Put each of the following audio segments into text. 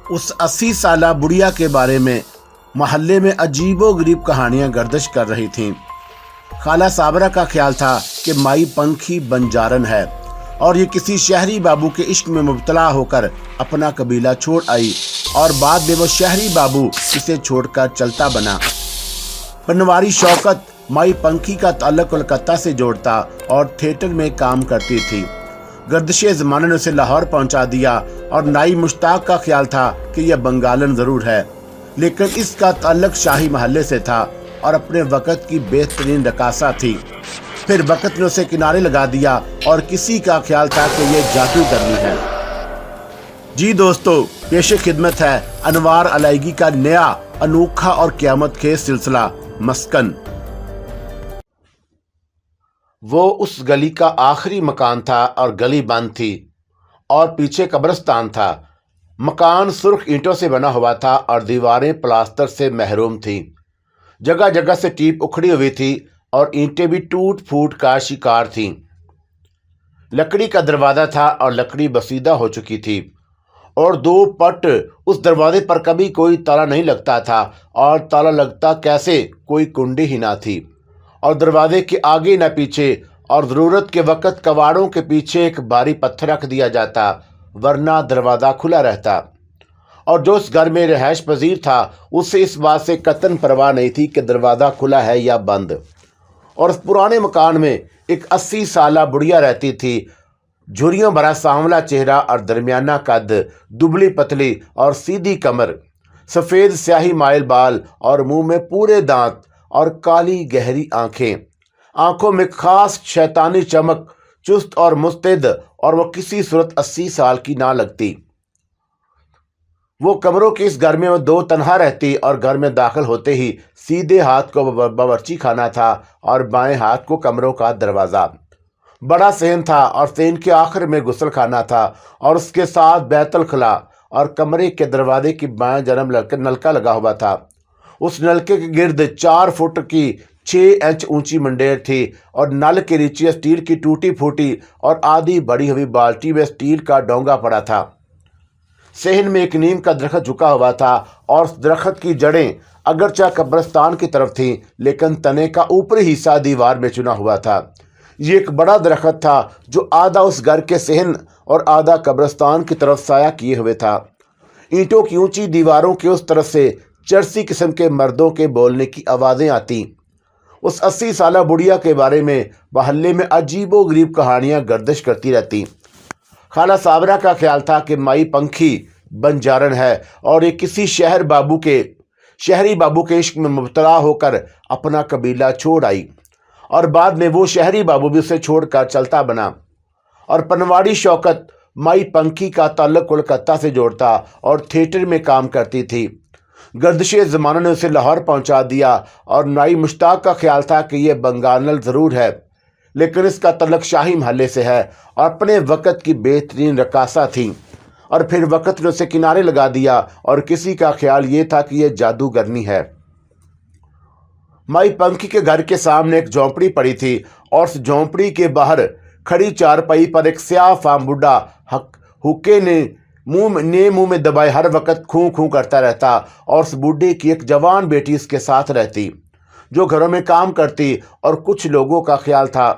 اس 80 سالہ بڑھیا کے بارے میں محلے میں عجیب و غریب کہانیاں گردش کر رہی تھیں۔ خالہ صابرہ کا خیال تھا کہ مائی پنکھی بنجارن ہے اور یہ کسی شہری بابو کے عشق میں مبتلا ہو کر اپنا قبیلہ چھوڑ آئی اور بعد میں وہ شہری بابو اسے چھوڑ کر چلتا بنا۔ پنواری شوکت مائی پنکھی کا تعلق کلکتہ سے جوڑتا اور تھیٹر میں کام کرتی تھی۔ گردش زمانے نے اسے لاہور پہنچا دیا اور نائی مشتاق کا خیال تھا کہ یہ بنگالن ضرور ہے، لیکن اس کا تعلق شاہی محلے سے تھا اور اپنے وقت کی بہترین رقاصہ تھی۔ پھر وقت نے اسے کنارے لگا دیا اور کسی کا خیال تھا کہ یہ جادو کرنی ہے۔ جی دوستو، پیش خدمت ہے انوار علائیگی کا نیا انوکھا اور قیامت خیز سلسلہ مسکن۔ وہ اس گلی کا آخری مکان تھا اور گلی بند تھی اور پیچھے قبرستان تھا۔ مکان سرخ اینٹوں سے بنا ہوا تھا اور دیواریں پلاسٹر سے محروم تھیں۔ جگہ جگہ سے ٹیپ اکھڑی ہوئی تھی اور اینٹیں بھی ٹوٹ پھوٹ کا شکار تھیں۔ لکڑی کا دروازہ تھا اور لکڑی بسیدہ ہو چکی تھی اور 2 پٹ اس دروازے پر کبھی کوئی تالا نہیں لگتا تھا، اور تالا لگتا کیسے، کوئی کنڈی ہی نہ تھی، اور دروازے کے آگے نہ پیچھے، اور ضرورت کے وقت کواڑوں کے پیچھے ایک بھاری پتھر رکھ دیا جاتا ورنہ دروازہ کھلا رہتا۔ اور جو اس گھر میں رہائش پذیر تھا اسے اس بات سے قطعاً پرواہ نہیں تھی کہ دروازہ کھلا ہے یا بند۔ اور اس پرانے مکان میں ایک 80 سالہ بڑھیا رہتی تھی، جھریوں بھرا سانولا چہرہ اور درمیانہ قد، دبلی پتلی اور سیدھی کمر، سفید سیاہی مائل بال اور منہ میں پورے دانت اور کالی گہری آنکھیں، آنکھوں میں خاص شیطانی چمک، چست اور مستعد، اور وہ کسی صورت 80 سال کی نہ لگتی۔ وہ کمروں کے اس گھر میں وہ 2 تنہا رہتی اور گھر میں داخل ہوتے ہی سیدھے ہاتھ کو باورچی خانہ تھا اور بائیں ہاتھ کو کمروں کا دروازہ۔ بڑا صحن تھا اور صحن کے آخر میں غسل خانہ تھا اور اس کے ساتھ بیت الخلاء، اور کمرے کے دروازے کی بائیں جانب نلکا لگا ہوا تھا۔ اس نلکے کے گرد 4 فٹ کی 6 انچ اونچی منڈیر تھی اور نل کے نیچے اسٹیل کی ٹوٹی پھوٹی اور آدھی بڑی ہوئی بالٹی میں اسٹیل کا ڈونگا پڑا تھا۔ صحن میں ایک نیم کا درخت جھکا ہوا تھا اور اس درخت کی جڑیں اگرچہ قبرستان کی طرف تھیں لیکن تنے کا اوپری حصہ دیوار میں چنا ہوا تھا۔ یہ ایک بڑا درخت تھا جو آدھا اس گھر کے صحن اور آدھا قبرستان کی طرف سایہ کیے ہوئے تھا۔ اینٹوں کی اونچی دیواروں کے اس طرف سے چرسی قسم کے مردوں کے بولنے کی آوازیں آتیں۔ اس 80 سالہ بڑھیا کے بارے میں محلے میں عجیب و غریب کہانیاں گردش کرتی رہتیں۔ خالہ صابرہ کا خیال تھا کہ مائی پنکھی بنجارن ہے اور یہ کسی شہری بابو کے عشق میں مبتلا ہو کر اپنا قبیلہ چھوڑ آئی، اور بعد میں وہ شہری بابو بھی اسے چھوڑ کر چلتا بنا۔ اور پنواری شوکت مائی پنکھی کا تعلق کلکتہ سے جوڑتا اور تھیٹر میں کام کرتی تھی۔ گردش زمانہ نے اسے لاہور پہنچا دیا اور نائی مشتاق کا خیال تھا کہ یہ بنگالن ضرور ہے، لیکن اس کا تعلق شاہی محلے سے ہے اور اپنے وقت کی بہترین رقاصہ تھی۔ اور پھر وقت نے اسے کنارے لگا دیا اور کسی کا خیال یہ تھا کہ یہ جادوگرنی ہے۔ مائی پنکھی کے گھر کے سامنے ایک جھونپڑی پڑی تھی اور اس جھونپڑی کے باہر کھڑی چارپائی پر ایک سیاہ فام بڈھا حکے نے منہ میں دبائے ہر وقت کھوں کھوں کرتا رہتا، اور اس بڈھے کی ایک جوان بیٹی اس کے ساتھ رہتی جو گھروں میں کام کرتی، اور کچھ لوگوں کا خیال تھا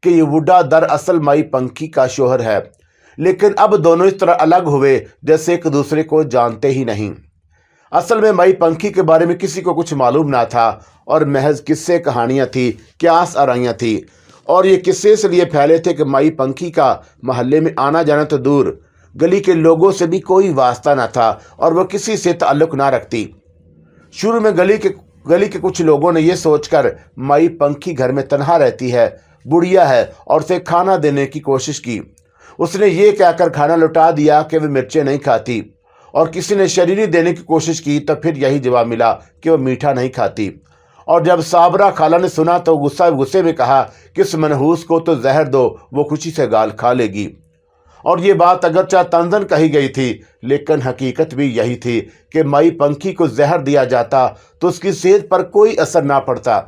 کہ یہ بڈھا دراصل مائی پنکھی کا شوہر ہے، لیکن اب دونوں اس طرح الگ ہوئے جیسے ایک دوسرے کو جانتے ہی نہیں۔ اصل میں مائی پنکھی کے بارے میں کسی کو کچھ معلوم نہ تھا اور محض قصے کہانیاں تھی، قیاس آرائیاں تھی، اور یہ قصے اس لیے پھیلے تھے کہ مائی پنکھی کا محلے میں آنا جانا تو دور، گلی کے لوگوں سے بھی کوئی واسطہ نہ تھا اور وہ کسی سے تعلق نہ رکھتی۔ شروع میں گلی کے کچھ لوگوں نے یہ سوچ کر مائی پنکھی گھر میں تنہا رہتی ہے، بڑھیا ہے، اور اسے کھانا دینے کی کوشش کی۔ اس نے یہ کہہ کر کھانا لوٹا دیا کہ وہ مرچیں نہیں کھاتی، اور کسی نے شریری دینے کی کوشش کی تو پھر یہی جواب ملا کہ وہ میٹھا نہیں کھاتی۔ اور جب صابرہ خالہ نے سنا تو غصے میں کہا کہ اس منحوس کو تو زہر دو، وہ خوشی سے گال کھا لے گی۔ اور یہ بات اگرچہ طنزاً کہی گئی تھی لیکن حقیقت بھی یہی تھی کہ مائی پنکھی کو زہر دیا جاتا تو اس کی صحت پر کوئی اثر نہ پڑتا۔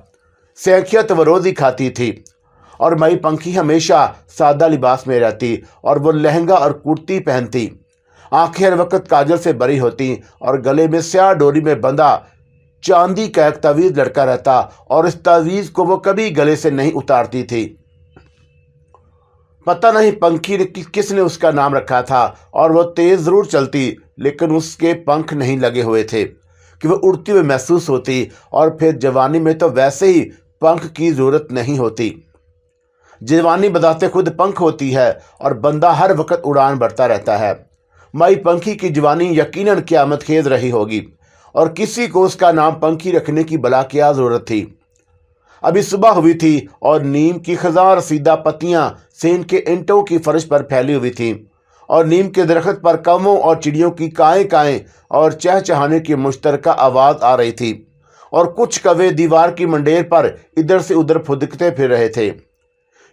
سینکھیت وہ روز ہی کھاتی تھی اور مائی پنکھی ہمیشہ سادہ لباس میں رہتی اور وہ لہنگا اور کرتی پہنتی۔ आंखें हर वक्त काजल से भरी होती और गले में स्याह डोरी में बंधा चांदी का एक तावीज लटका रहता और इस तावीज को वो कभी गले से नहीं उतारती थी। पता नहीं पंखी ने किसने उसका नाम रखा था और वो तेज जरूर चलती, लेकिन उसके पंख नहीं लगे हुए थे कि वो उड़ती हुई महसूस होती। और फिर जवानी में तो वैसे ही पंख की जरूरत नहीं होती। जवानी बदाते खुद पंख होती है और बंदा हर वक्त उड़ान भरता रहता है। माई पंखी की जवानी यकीनन क़यामत खेज रही होगी और किसी को उसका नाम पंखी रखने की भला क्या जरूरत थी। अभी सुबह हुई थी और नीम की खजार सीधा पत्तियां सेन के ईंटों की फर्श पर फैली हुई थीं और नीम के दरख्त पर कौवों और चिड़ियों की काएं काएं और चहचहाने की मुश्तरका आवाज़ आ रही थी और कुछ कौवे दीवार की मंडेर पर इधर से उधर फुदकते फिर रहे थे।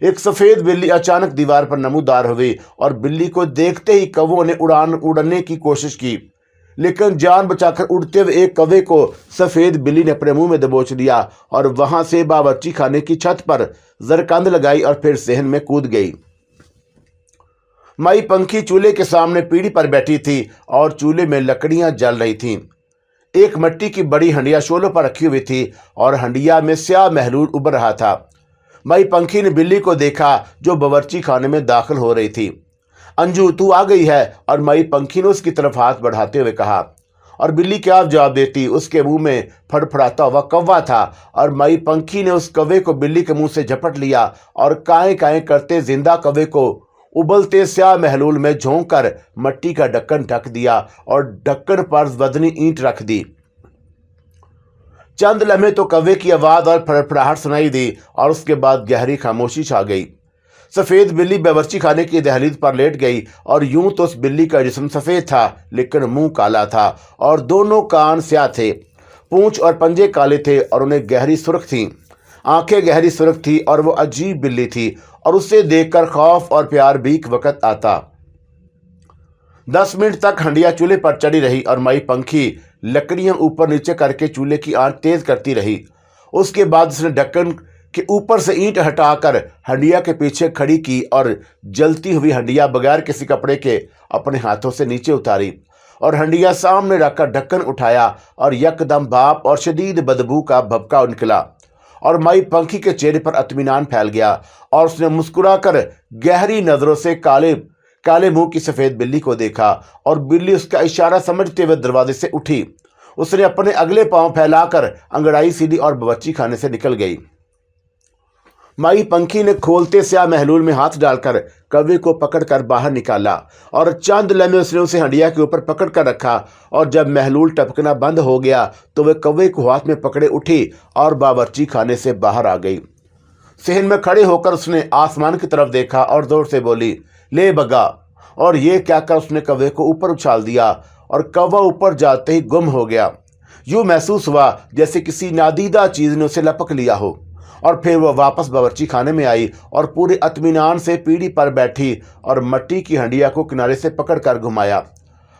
एक सफ़ेद बिल्ली अचानक दीवार पर नमूदार हुई और बिल्ली को देखते ही कौवों ने उड़ने की कोशिश की, लेकिन जान बचाकर उड़ते हुए एक कौवे को सफ़ेद बिल्ली ने अपने मुंह में दबोच लिया और वहां से बावर्ची खाने की छत पर जरकंद लगाई और फिर सहन में कूद गई। माई पंखी चूल्हे के सामने पीढ़ी पर बैठी थी और चूल्हे में लकड़ियां जल रही थीं। एक मिट्टी की बड़ी हंडिया शोलों पर रखी हुई थी और हंडिया में स्याह महलूल उबर रहा था। माई पंखी ने बिल्ली को देखा जो बावर्ची खाने में दाखिल हो रही थी। अंजू तू आ गई है, और माई पंखी ने उसकी तरफ हाथ बढ़ाते हुए कहा। और बिल्ली क्या जवाब देती, उसके मुंह में फड़फड़ाता हुआ कौवा था और माई पंखी ने उस कौवे को बिल्ली के मुंह से झपट लिया और काएं काएं करते जिंदा कौवे को उबलते स्याह महलूल में झोंक कर मट्टी का ढक्कन ढक दिया और ढक्कन पर वजनी ईंट रख दी। चंद लम्हे तो कौवे की आवाज़ और फड़फड़ाहट सुनाई दी और उसके बाद गहरी खामोशी छा गई। सफ़ेद बिल्ली बावर्ची खाने की दहलीज पर लेट गई और यूं तो उस बिल्ली का जिस्म सफ़ेद था, लेकिन मुंह काला था और दोनों कान स्याह थे। पूंछ और पंजे काले थे और उन्हें गहरी सुर्ख थी। आंखें गहरी सुर्ख थी और वो अजीब बिल्ली थी और उसे देखकर खौफ और प्यार भी एक वक्त आता। 10 मिनट तक हंडिया चूल्हे पर चढ़ी रही और माई पंखी लकड़ियां ऊपर नीचे करके चूल्हे की आंच तेज करती रही। उसके बाद उसने ढक्कन के ऊपर से ईंट हटाकर हंडिया के पीछे खड़ी की और जलती हुई हंडिया बगैर किसी कपड़े के अपने हाथों से नीचे उतारी और हंडिया सामने रखकर ढक्कन उठाया और यकदम भाप और शदीद बदबू का भभका निकला और माई पंखी के चेहरे पर इत्मीनान फैल गया और उसने मुस्कुराकर गहरी नजरों से काले मुंह की सफ़ेद बिल्ली को देखा और बिल्ली उसका इशारा समझते हुए दरवाजे से उठी। उसने अपने अगले पांव फैलाकर अंगड़ाई सीधी और बावर्ची खाने से निकल गई। माई पंखी ने खोलते स्याह महलूल में हाथ डालकर कौवे को पकड़कर बाहर निकाला और चंद लम्हे उसने उसे हंडिया के ऊपर पकड़ कर रखा और जब महलूल टपकना बंद हो गया तो वह कौवे को हाथ में पकड़े उठी और बावर्ची खाने से बाहर आ गई। सहन में खड़े होकर उसने आसमान की तरफ देखा और जोर से बोली, ले बगा। और ये कहकर उसने कौवे को ऊपर उछाल दिया और कौवा ऊपर जाते ही गुम हो गया। यूं महसूस हुआ जैसे किसी नादीदा चीज़ ने उसे लपक लिया हो। और फिर वह वापस बावर्ची खाने में आई और पूरे इत्मीनान से पीढ़ी पर बैठी और मट्टी की हंडिया को किनारे से पकड़कर घुमाया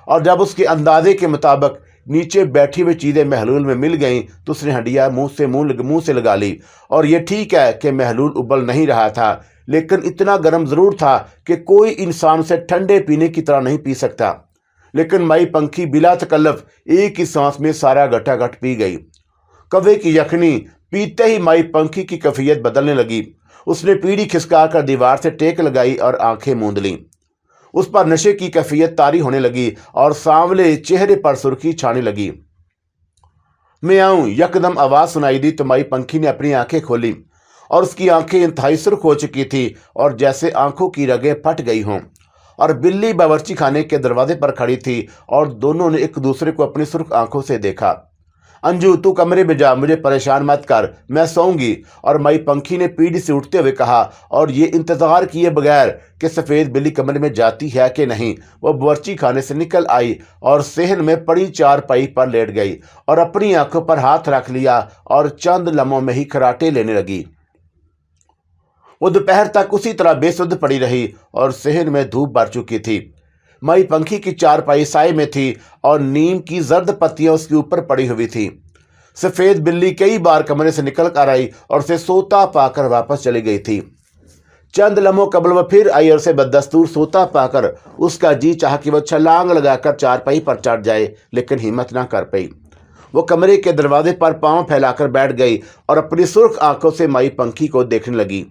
और जब उसके अंदाजे के मुताबिक नीचे बैठी हुई चीज़ें महलूल में मिल गईं तो उसने हंडिया मुंह से लगा ली। और ये ठीक है कि महलूल उबल नहीं रहा था, लेकिन इतना गर्म ज़रूर था कि कोई इंसान उसे ठंडे पीने की तरह नहीं पी सकता। लेकिन माई पंखी बिला तकल्लुफ़ एक ही सांस में सारा घटाघट पी गई। कौवे की यखनी पीते ही माई पंखी की कैफियत बदलने लगी। उसने पीढ़ी खिसकाकर दीवार से टेक लगाई और आंखें मूंद लीं। उस पर नशे की कैफियत तारी होने लगी और सांवले चेहरे पर सुर्खी छाने लगी। मैं आऊं, यकदम आवाज़ सुनाई दी तो माई पंखी ने अपनी आंखें खोली और उसकी आंखें इंतहाई सुर्ख हो चुकी थी और जैसे आंखों की रगें फट गई हों। और बिल्ली बावर्ची खाने के दरवाजे पर खड़ी थी और दोनों ने एक दूसरे को अपनी सुर्ख आंखों से देखा। अंजू तू कमरे में जा, मुझे परेशान मत कर, मैं सोऊंगी। और माई पंखी ने पीढ़ी से उठते हुए कहा और ये इंतजार किए बगैर कि सफ़ेद बिल्ली कमरे में जाती है कि नहीं, वो बावर्ची खाने से निकल आई और सहन में पड़ी चारपाई पर लेट गई और अपनी आंखों पर हाथ रख लिया और चंद लम्हों में ही खराटे लेने लगी। वो दोपहर तक उसी तरह बेसुध पड़ी रही और सहन में धूप भर चुकी थी। माई पंखी की चारपाई साए में थी और नीम की जर्द पत्तियां उसके ऊपर पड़ी हुई थी। सफ़ेद बिल्ली कई बार कमरे से निकल कर आई और उसे सोता पाकर वापस चली गई थी। चंद लम्हों कबल वह फिर आई और उसे बदस्तूर सोता पाकर उसका जी चाहा कि वह छलांग लगाकर चारपाई पर चढ़ जाए, लेकिन हिम्मत ना कर पाई। वो कमरे के दरवाजे पर पांव फैलाकर बैठ गई और अपनी सुर्ख आंखों से माई पंखी को देखने लगी।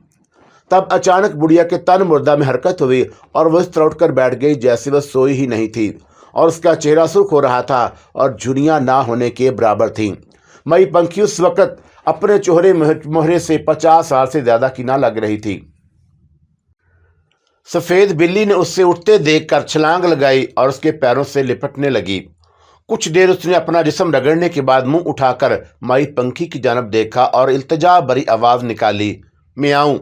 तब अचानक बुढ़िया के तन मुर्दा में हरकत हुई और वह इस तरह उठकर बैठ गई जैसे वह सोई ही नहीं थी, और उसका चेहरा सुर्ख हो रहा था और झुर्रियां ना होने के बराबर थी। माई पंखी उस वक्त अपने चोहरे मोहरे से 50 साल से ज्यादा की ना लग रही थी। सफेद बिल्ली ने उससे उठते देखकर छलांग लगाई और उसके पैरों से लिपटने लगी। कुछ देर उसने अपना जिस्म रगड़ने के बाद मुंह उठाकर माई पंखी की जानब देखा और इल्तिजा भरी आवाज निकाली, मियाऊं।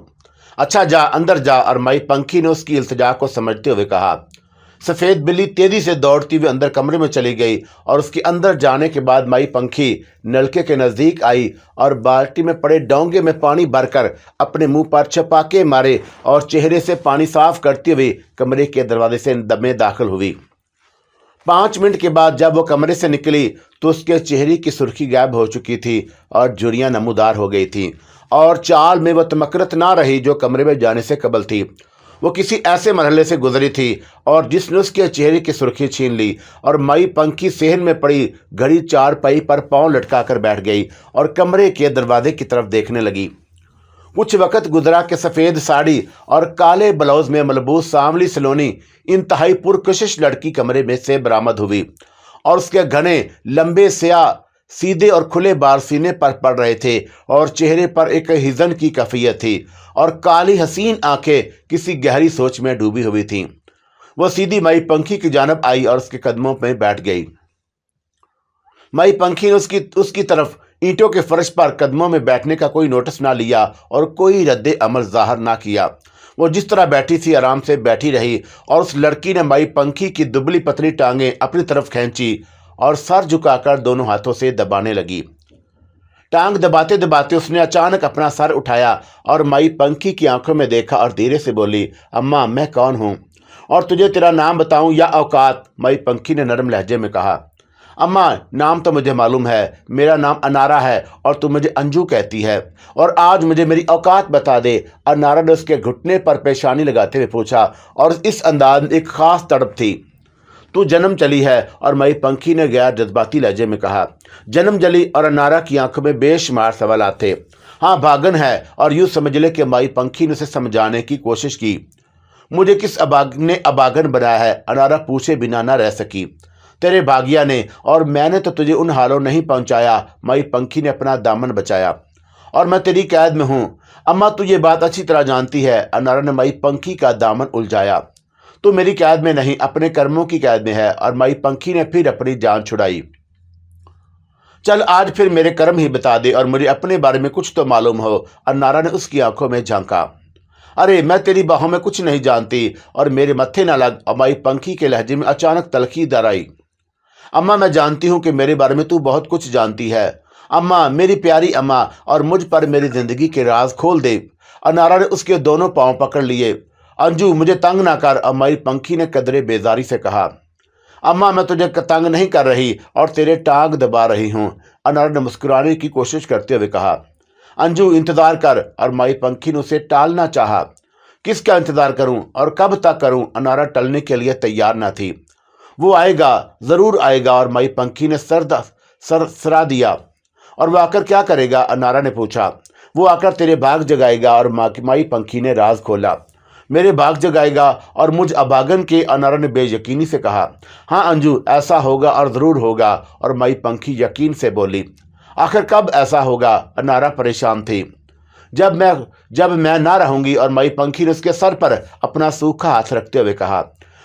अच्छा जा, अंदर जा। और माई पंखी ने उसकी इल्तिजा को समझते हुए कहा। सफेद बिल्ली तेजी से दौड़ती हुई अंदर कमरे में चली गई और उसके अंदर जाने के बाद माई पंखी नलके के नजदीक आई और बाल्टी में पड़े डोंगे में पानी भरकर अपने मुंह पर छपाके मारे और चेहरे से पानी साफ करते हुए कमरे के दरवाजे से दमे दाखिल हुई। 5 मिनट के बाद जब वो कमरे से निकली तो उसके चेहरे की सुर्खी गायब हो चुकी थी और झुर्रियां नमूदार हो गई थी, और चाल में वह तमकरत ना रही जो कमरे में जाने से कबल थी। वो किसी ऐसे मरहले से गुजरी थी और जिसने उसके चेहरे की सुर्खी छीन ली, और माई पंखी सेहन में पड़ी घड़ी चारपाई पर पांव लटका कर बैठ गई और कमरे के दरवाजे की तरफ देखने लगी। कुछ वक्त गुजरा के सफ़ेद साड़ी और काले ब्लाउज में मलबूस सांवली सलोनी इंतहाई पुरकशिश लड़की कमरे में से बरामद हुई, और उसके घने लंबे स्याह सीधे और खुले बाल सीने पर पड़ रहे थे और चेहरे पर एक हिजन की कैफियत थी और काली हसीन आंखें किसी गहरी सोच में डूबी हुई थीं। वह सीधी माई पंखी की जानब आई और उसके कदमों में बैठ गई। माई पंखी ने उसकी तरफ ईंटों के फर्श पर कदमों में बैठने का कोई नोटिस ना लिया और कोई रद्द अमल जाहिर ना किया। वो जिस तरह बैठी थी आराम से बैठी रही, और उस लड़की ने माई पंखी की दुबली पतली टांगें अपनी तरफ खींची और सर झुकाकर दोनों हाथों से दबाने लगी। टांग दबाते दबाते उसने अचानक अपना सर उठाया और माई पंखी की आंखों में देखा और धीरे से बोली, अम्मा मैं कौन हूँ और तुझे तेरा नाम बताऊं या औकात? माई पंखी ने नरम लहजे में कहा। अम्मा नाम तो मुझे मालूम है, मेरा नाम अनारा है और तू मुझे अंजू कहती है, और आज मुझे मेरी औकात बता दे। अनारा ने उसके घुटने पर पेशानी लगाते हुए पूछा, और इस अंदाज में एक खास तड़प थी। तू जन्म चली है? और माई पंखी ने गैर जज्बाती लहजे में कहा। जन्म जली? और अनारा की आंखों में बेशुमार सवालात थे। हाँ भागन है। और यूं समझ ले कि माई पंखी ने उसे समझाने की कोशिश की। मुझे किस ने अबागन बनाया है? अनारा पूछे बिना न रह सकी। तेरे भागिया ने, और मैंने तो तुझे उन हालों नहीं पहुंचाया। माई पंखी ने अपना दामन बचाया। और मैं तेरी कैद में हूं। अम्मा तू ये बात अच्छी तरह जानती है। अनारा ने माई पंखी का दामन उलझाया। तू मेरी कैद में नहीं, अपने कर्मों की कैद में है। और माई पंखी ने फिर अपनी जान छुड़ाई। चल आज फिर मेरे कर्म ही बता दे और मुझे अपने बारे में कुछ तो मालूम हो। अनारा ने उसकी आंखों में झांका। अरे मैं तेरी बाहों में कुछ नहीं जानती और मेरे मत्थे ना लग। और माई पंखी के लहजे में अचानक तलखी दर आई। अम्मा मैं जानती हूँ कि मेरे बारे में तू बहुत कुछ जानती है। अम्मा, मेरी प्यारी अम्मा, और मुझ पर मेरी जिंदगी के राज खोल दे। अनारा ने उसके दोनों पांव पकड़ लिए। अंजू मुझे तंग ना कर। और माई पंखी ने कदरे बेजारी से कहा। अम्मा मैं तुझे तंग नहीं कर रही और तेरे टांग दबा रही हूँ। अनारा ने मुस्कुराने की कोशिश करते हुए कहा। अंजू इंतजार कर। और माई पंखी ने उसे टालना चाहा। किसका इंतजार करूं और कब तक करूं? अनारा टलने के लिए तैयार ना थी। वो आएगा, जरूर आएगा। और माई पंखी ने सरा दिया। और वो आकर क्या करेगा? अनारा ने पूछा। वो आकर तेरे भाग जगाएगा। और माई पंखी ने राज खोला। मेरे भाग जगाएगा और मुझ अभागन के? अनारा ने बेयकीनी से कहा। हाँ अंजू ऐसा होगा और ज़रूर होगा। और माई पंखी यकीन से बोली। आखिर कब ऐसा होगा? अनारा परेशान थी। जब मैं ना रहूंगी। और माई पंखी ने उसके सर पर अपना सूखा हाथ रखते हुए कहा।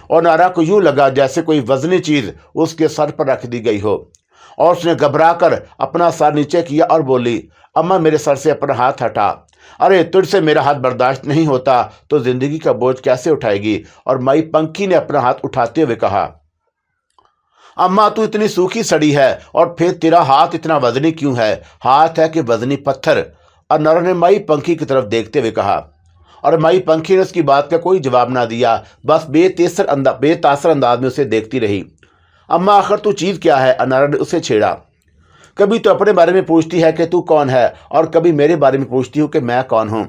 और अनारा को यूं लगा जैसे कोई वजनी चीज उसके सर पर रख दी गई हो, और उसने घबराकर अपना सर नीचे किया और बोली, अम्मा मेरे सर से अपना हाथ हटा। अरे तुझसे मेरा हाथ बर्दाश्त नहीं होता तो जिंदगी का बोझ कैसे उठाएगी? और माई पंखी ने अपना हाथ उठाते हुए कहा। अम्मा तू इतनी सूखी सड़ी है और फिर तेरा हाथ इतना वजनी क्यों है? हाथ है कि वजनी पत्थर? अनारा ने माई पंखी की तरफ देखते हुए कहा। और माई पंखी ने उसकी बात का कोई जवाब ना दिया, बस बेतासर अंदाज में उसे देखती रही। अम्मा आखिर तू चीज़ क्या है? अनारा ने उसे छेड़ा। कभी तो अपने बारे में पूछती है कि तू कौन है, और कभी मेरे बारे में पूछती हूँ कि मैं कौन हूँ।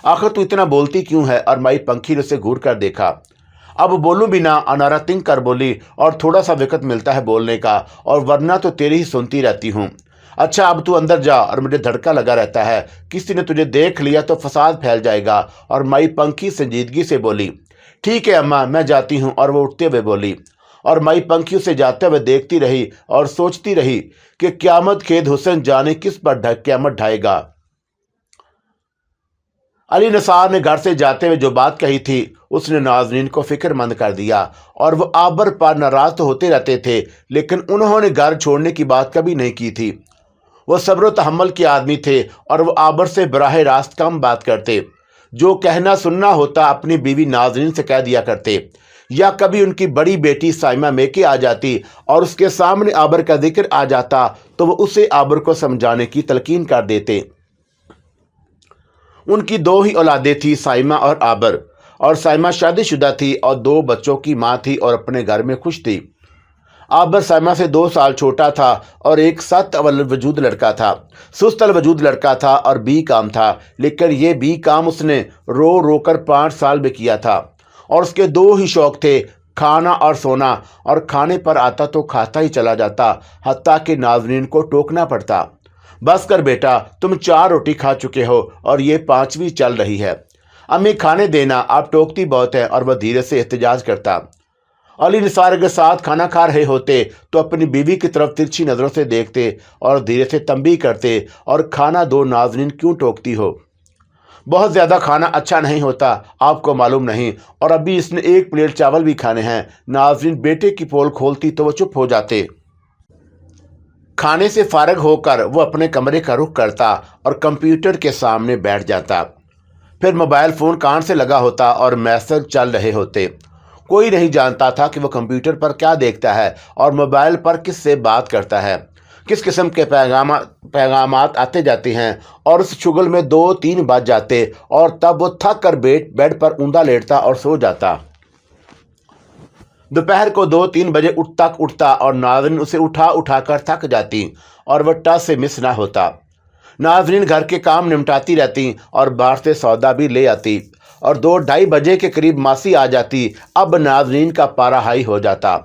आखिर तू इतना बोलती क्यों है? और माई पंखी ने उसे घूर कर देखा। अब बोलूं भी ना? अनारा तिंग कर बोली, और थोड़ा सा वक्त मिलता है बोलने का, और वरना तो तेरी ही सुनती रहती हूँ। अच्छा अब तू अंदर जा, और मुझे धड़का लगा रहता है किसी ने तुझे देख लिया तो फसाद फैल जाएगा। और माई पंखी संजीदगी से बोली, ठीक है अम्मा, मैं जाती हूँ। और वो उठते हुए बोली, और माई पंखी उसे जाते हुए देखती रही और सोचती रही कि क्यामत खेद हुसैन जाने किस पर क्यामत ढाएगा। अली निसार ने घर से जाते हुए जो बात कही थी उसने नाजरीन को फिक्रमंद कर दिया, और वो आबर पर नाराज तो होते रहते थे, लेकिन उन्होंने घर छोड़ने की बात कभी नहीं की थी। वो सब्र तहम्मुल के आदमी थे, और वो आबर से बराह रास्त कम बात करते। जो कहना सुनना होता अपनी बीवी नाजरीन से कह दिया करते, या कभी उनकी बड़ी बेटी साइमा मेके आ जाती और उसके सामने आबर का जिक्र आ जाता तो वो उसे आबर को समझाने की तलकीन कर देते। उनकी 2 ही औलादें थी, साइमा और आबर, और साइमा शादीशुदा थी और 2 बच्चों की माँ थी और अपने घर में खुश थी। आबर साइमा से 2 साल छोटा था और एक सख्त वजूद लड़का था, सुस्त वजूद लड़का था और बी काम था, लेकिन ये बी काम उसने रो रो कर 5 साल में किया था। और उसके 2 ही शौक थे, खाना और सोना, और खाने पर आता तो खाता ही चला जाता, हत्ता कि नाज़रीन को टोकना पड़ता, बस कर बेटा, तुम 4 रोटी खा चुके हो और ये 5वीं चल रही है। अम्मी खाने देना, आप टोकती बहुत है। और वह धीरे से एहतजाज करता। अली निसार के साथ खाना खा रहे होते तो अपनी बीवी की तरफ तिरछी नज़रों से देखते और धीरे से तंबीह करते, और खाना दो नाज़रीन, क्यों टोकती हो? बहुत ज़्यादा खाना अच्छा नहीं होता, आपको मालूम नहीं, और अभी इसने 1 प्लेट चावल भी खाने हैं। नाज़रीन बेटे की पोल खोलती तो वो चुप हो जाते। खाने से फारग होकर वो अपने कमरे का रुख करता और कंप्यूटर के सामने बैठ जाता। फिर मोबाइल फ़ोन कान से लगा होता और मैसेज चल रहे होते। कोई नहीं जानता था कि वो कंप्यूटर पर क्या देखता है और मोबाइल पर किस से बात करता है। किस किस्म के पैगामात आते जाते हैं, और उस शुगल में 2-3 बज जाते, और तब वो थक कर बेड पर ऊंधा लेटता और सो जाता। दोपहर को 2-3 बजे उठता और नाज़रीन उसे उठा कर थक जाती और वह टस से मिस ना होता। नाज़रीन घर के काम निपटाती रहती और बाहर से सौदा भी ले आती, और 2-2:30 बजे के करीब मासी आ जाती। अब नाज़रीन का पारा हाई हो जाता।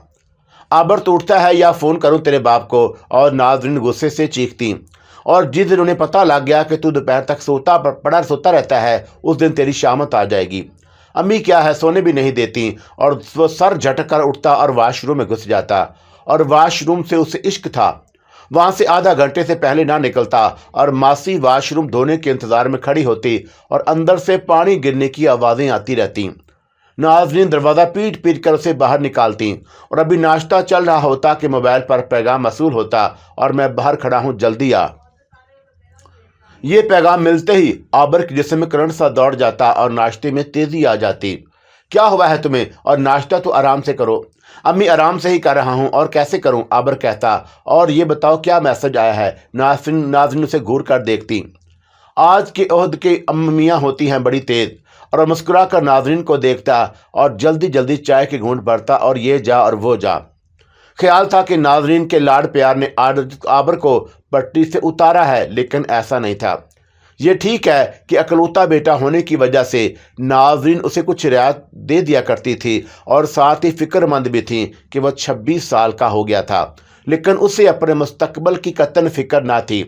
आबर तो उठता है, या फ़ोन करूं तेरे बाप को? और नाज़रीन गुस्से से चीखती, और जिस दिन उन्हें पता लग गया कि तू दोपहर तक सोता रहता है, उस दिन तेरी शामत आ जाएगी। अम्मी क्या है, सोने भी नहीं देती, और वो सर झटक कर उठता और वाशरूम में घुस जाता, और वाशरूम से उसे इश्क था। वहाँ से आधा घंटे से पहले ना निकलता, और मासी वाशरूम धोने के इंतज़ार में खड़ी होती और अंदर से पानी गिरने की आवाज़ें आती रहती। नाज़रीन दरवाज़ा पीट पीट कर उसे बाहर निकालती, और अभी नाश्ता चल रहा होता कि मोबाइल पर पैगाम मसूल होता, और मैं बाहर खड़ा हूँ, जल्दी आ। ये पैगाम मिलते ही आबर के जिस्म में करंट सा दौड़ जाता और नाश्ते में तेजी आ जाती। क्या हुआ है तुम्हें? और नाश्ता तो आराम से करो। अम्मी आराम से ही कर रहा हूँ, और कैसे करूँ? आबर कहता। और ये बताओ क्या मैसेज आया है? नाज़रीन उसे घूर कर देखती। आज के ओहद के अम्मियाँ होती हैं बड़ी तेज, और मुस्कुरा कर नाज़रीन को देखता और जल्दी जल्दी चाय के घूंट भरता, और ये जा और वो जा। ख्याल था कि नाज़रीन के लाड प्यार ने आबर को पटरी से उतारा है, लेकिन ऐसा नहीं था। ये ठीक है कि अकलौता बेटा होने की वजह से नाज़रीन उसे कुछ रियायत दे दिया करती थी, और साथ ही फिक्रमंद भी थी कि वह 26 साल का हो गया था, लेकिन उसे अपने मुस्तकबल की कतन फिक्र ना थी।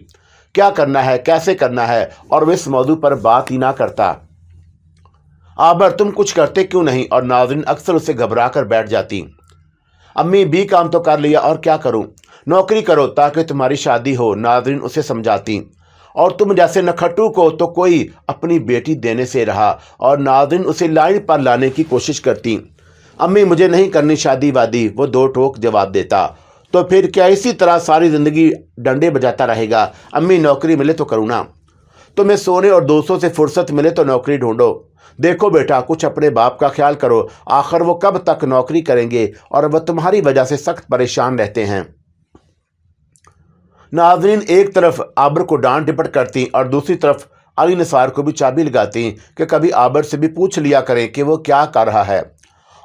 क्या करना है, कैसे करना है, और वह इस मौजू पर बात ही ना करता। आबर तुम कुछ करते क्यों नहीं? और नाज़रीन अक्सर उसे घबरा कर बैठ जाती। अम्मी बी काम तो कर लिया, और क्या करूं? नौकरी करो ताकि तुम्हारी शादी हो, नाज़रीन उसे समझाती। और तुम जैसे नखट्टू को तो कोई अपनी बेटी देने से रहा, और नाज़रीन उसे लाइन पर लाने की कोशिश करती। अम्मी मुझे नहीं करनी शादी वादी, वो 2 टोक जवाब देता। तो फिर क्या इसी तरह सारी ज़िंदगी डंडे बजाता रहेगा? अम्मी नौकरी मिले तो करूँ ना, तुम्हें सोने और दोस्तों से फुर्सत मिले तो नौकरी ढूंढो। देखो बेटा, कुछ अपने बाप का ख्याल करो, आखिर वो कब तक नौकरी करेंगे, और वह तुम्हारी वजह से सख्त परेशान रहते हैं। नाज़रीन एक तरफ आबर को डांट डिपट करती और दूसरी तरफ अली निसार को भी चाबी लगाती कि कभी आबर से भी पूछ लिया करें कि वो क्या कर रहा है,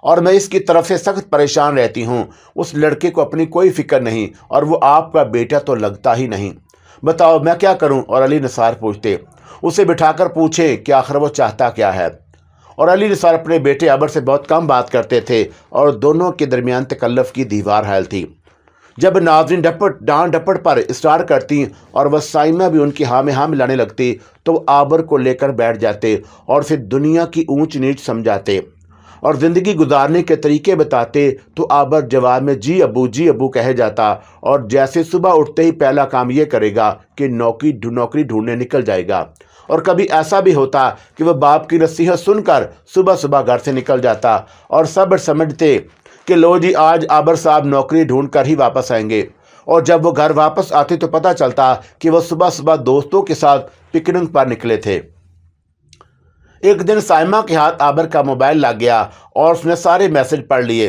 और मैं इसकी तरफ से सख्त परेशान रहती हूँ। उस लड़के को अपनी कोई फिक्र नहीं, और वो आपका बेटा तो लगता ही नहीं। बताओ मैं क्या करूं? और अली निसार पूछते। उसे बिठाकर पूछें कि आखिर वो चाहता क्या है। और अली निसार अपने बेटे आबर से बहुत कम बात करते थे और दोनों के दरमियान तकल्लुफ़ की दीवार हायल थी। जब नाज़रीन डांट डपट पर इस्रार करती और वह साइमा भी उनकी हाँ में हाँ मिलाने लगती तो वो आबर को लेकर बैठ जाते और फिर दुनिया की ऊंच नीच समझाते और ज़िंदगी गुजारने के तरीके बताते तो आबर जवाब में जी अबू कहे जाता और जैसे सुबह उठते ही पहला काम ये करेगा कि नौकरी ढूंढने निकल जाएगा। और कभी ऐसा भी होता कि वह बाप की नसीहत सुनकर सुबह सुबह घर से निकल जाता और सब समझते कि लो जी आज आबर साहब नौकरी ढूंढ कर ही वापस आएंगे। और जब वो घर वापस आते तो पता चलता कि वह सुबह सुबह दोस्तों के साथ पिकनिक पर निकले थे। एक दिन साइमा के हाथ आबर का मोबाइल लग गया और उसने सारे मैसेज पढ़ लिए।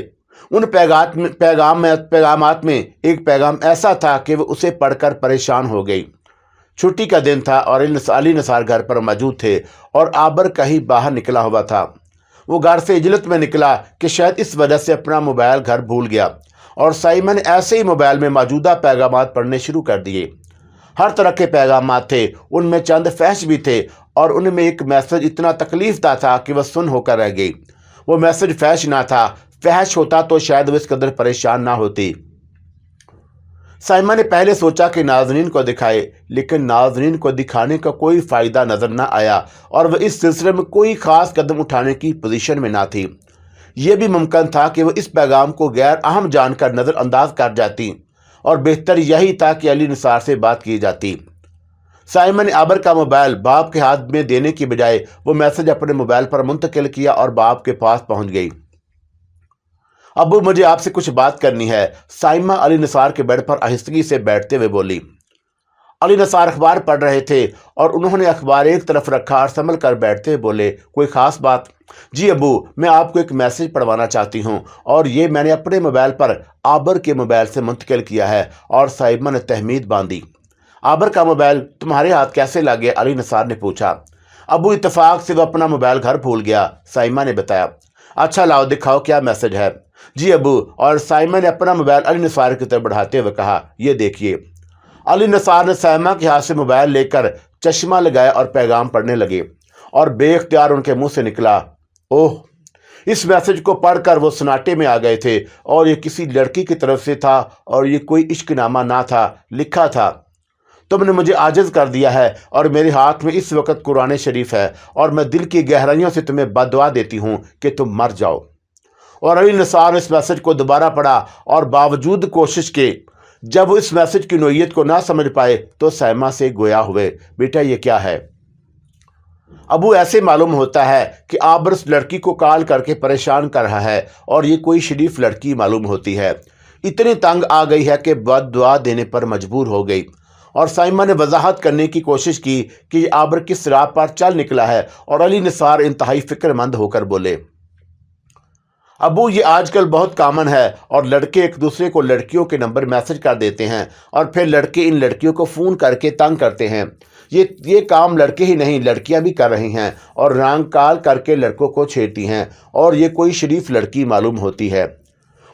उन पैगामात में एक पैगाम ऐसा था कि वह उसे पढ़कर परेशान हो गई। छुट्टी का दिन था और अली निसार घर पर मौजूद थे और आबर कहीं बाहर निकला हुआ था। वो घर से इजलत में निकला कि शायद इस वजह से अपना मोबाइल घर भूल गया और साइमा ने ऐसे ही मोबाइल में मौजूदा पैगामात पढ़ने शुरू कर दिए। हर तरह के पैगामात थे, उनमें चंद फहश भी थे और उनमें एक मैसेज इतना तकलीफदा था कि वह सुन होकर रह गई। वो मैसेज फहश ना था, फहश होता तो शायद वह इस कदर परेशान ना होती। साइमा ने पहले सोचा कि नाज़रीन को दिखाए, लेकिन नाज़रीन को दिखाने का कोई फ़ायदा नज़र न आया और वह इस सिलसिले में कोई ख़ास कदम उठाने की पोजीशन में ना थी। यह भी मुमकिन था कि वह इस पैगाम को गैर अहम जानकर नज़रअंदाज कर जाती और बेहतर यही था कि अली निसार से बात की जाती। साइमा ने आबर का मोबाइल बाप के हाथ में देने की बजाय वो मैसेज अपने मोबाइल पर मुंतकिल किया और बाप के पास पहुंच गई। अबू मुझे आपसे कुछ बात करनी है, साइमा अली निसार के बेड पर आहिस्तगी से बैठते हुए बोली। अली निसार अखबार पढ़ रहे थे और उन्होंने अखबार एक तरफ रखा और संभल कर बैठते हुए बोले, कोई ख़ास बात? जी अबू, मैं आपको एक मैसेज पढ़वाना चाहती हूँ और ये मैंने अपने मोबाइल पर आबर के मोबाइल से मुंतकिल किया है। और साइमा ने तहमीद बांधी। आबर का मोबाइल तुम्हारे हाथ कैसे लग गया? अली निसार ने पूछा। अबू इत्तेफाक से वह अपना मोबाइल घर भूल गया, साइमा ने बताया। अच्छा लाओ दिखाओ क्या मैसेज है। जी अबू, और साइमा ने अपना मोबाइल अली निसार की तरफ बढ़ाते हुए कहा, ये देखिए। अली निसार ने साइमा के हाथ से मोबाइल लेकर चश्मा लगाया और पैगाम पढ़ने लगे और बेख्तियार उनके मुंह से निकला, ओह। इस मैसेज को पढ़कर वो सन्नाटे में आ गए थे और ये किसी लड़की की तरफ से था और ये कोई इश्कनामा ना था। लिखा था, तुमने मुझे आजिज़ कर दिया है और मेरे हाथ में इस वक्त कुरान शरीफ है और मैं दिल की गहराइयों से तुम्हें बददुआ देती हूँ कि तुम मर जाओ। और अली निसार ने इस मैसेज को दोबारा पढ़ा और बावजूद कोशिश के जब वो इस मैसेज की नोयत को ना समझ पाए तो साइमा से गोया हुए, बेटा ये क्या है? अबू, ऐसे मालूम होता है कि आबर उस लड़की को कॉल करके परेशान कर रहा है और ये कोई शरीफ लड़की मालूम होती है। इतनी तंग आ गई है कि बददुआ देने पर मजबूर हो गई। और साइमा ने वजाहत करने की कोशिश की कि आबर किस राह पर चल निकला है और अली निसार इंतहाई फिक्रमंद होकर बोले, अबू ये आजकल बहुत कॉमन है और लड़के एक दूसरे को लड़कियों के नंबर मैसेज कर देते हैं और फिर लड़के इन लड़कियों को फ़ोन करके तंग करते हैं। ये काम लड़के ही नहीं लड़कियां भी कर रही हैं और रंग कॉल करके लड़कों को छेड़ती हैं और ये कोई शरीफ लड़की मालूम होती है।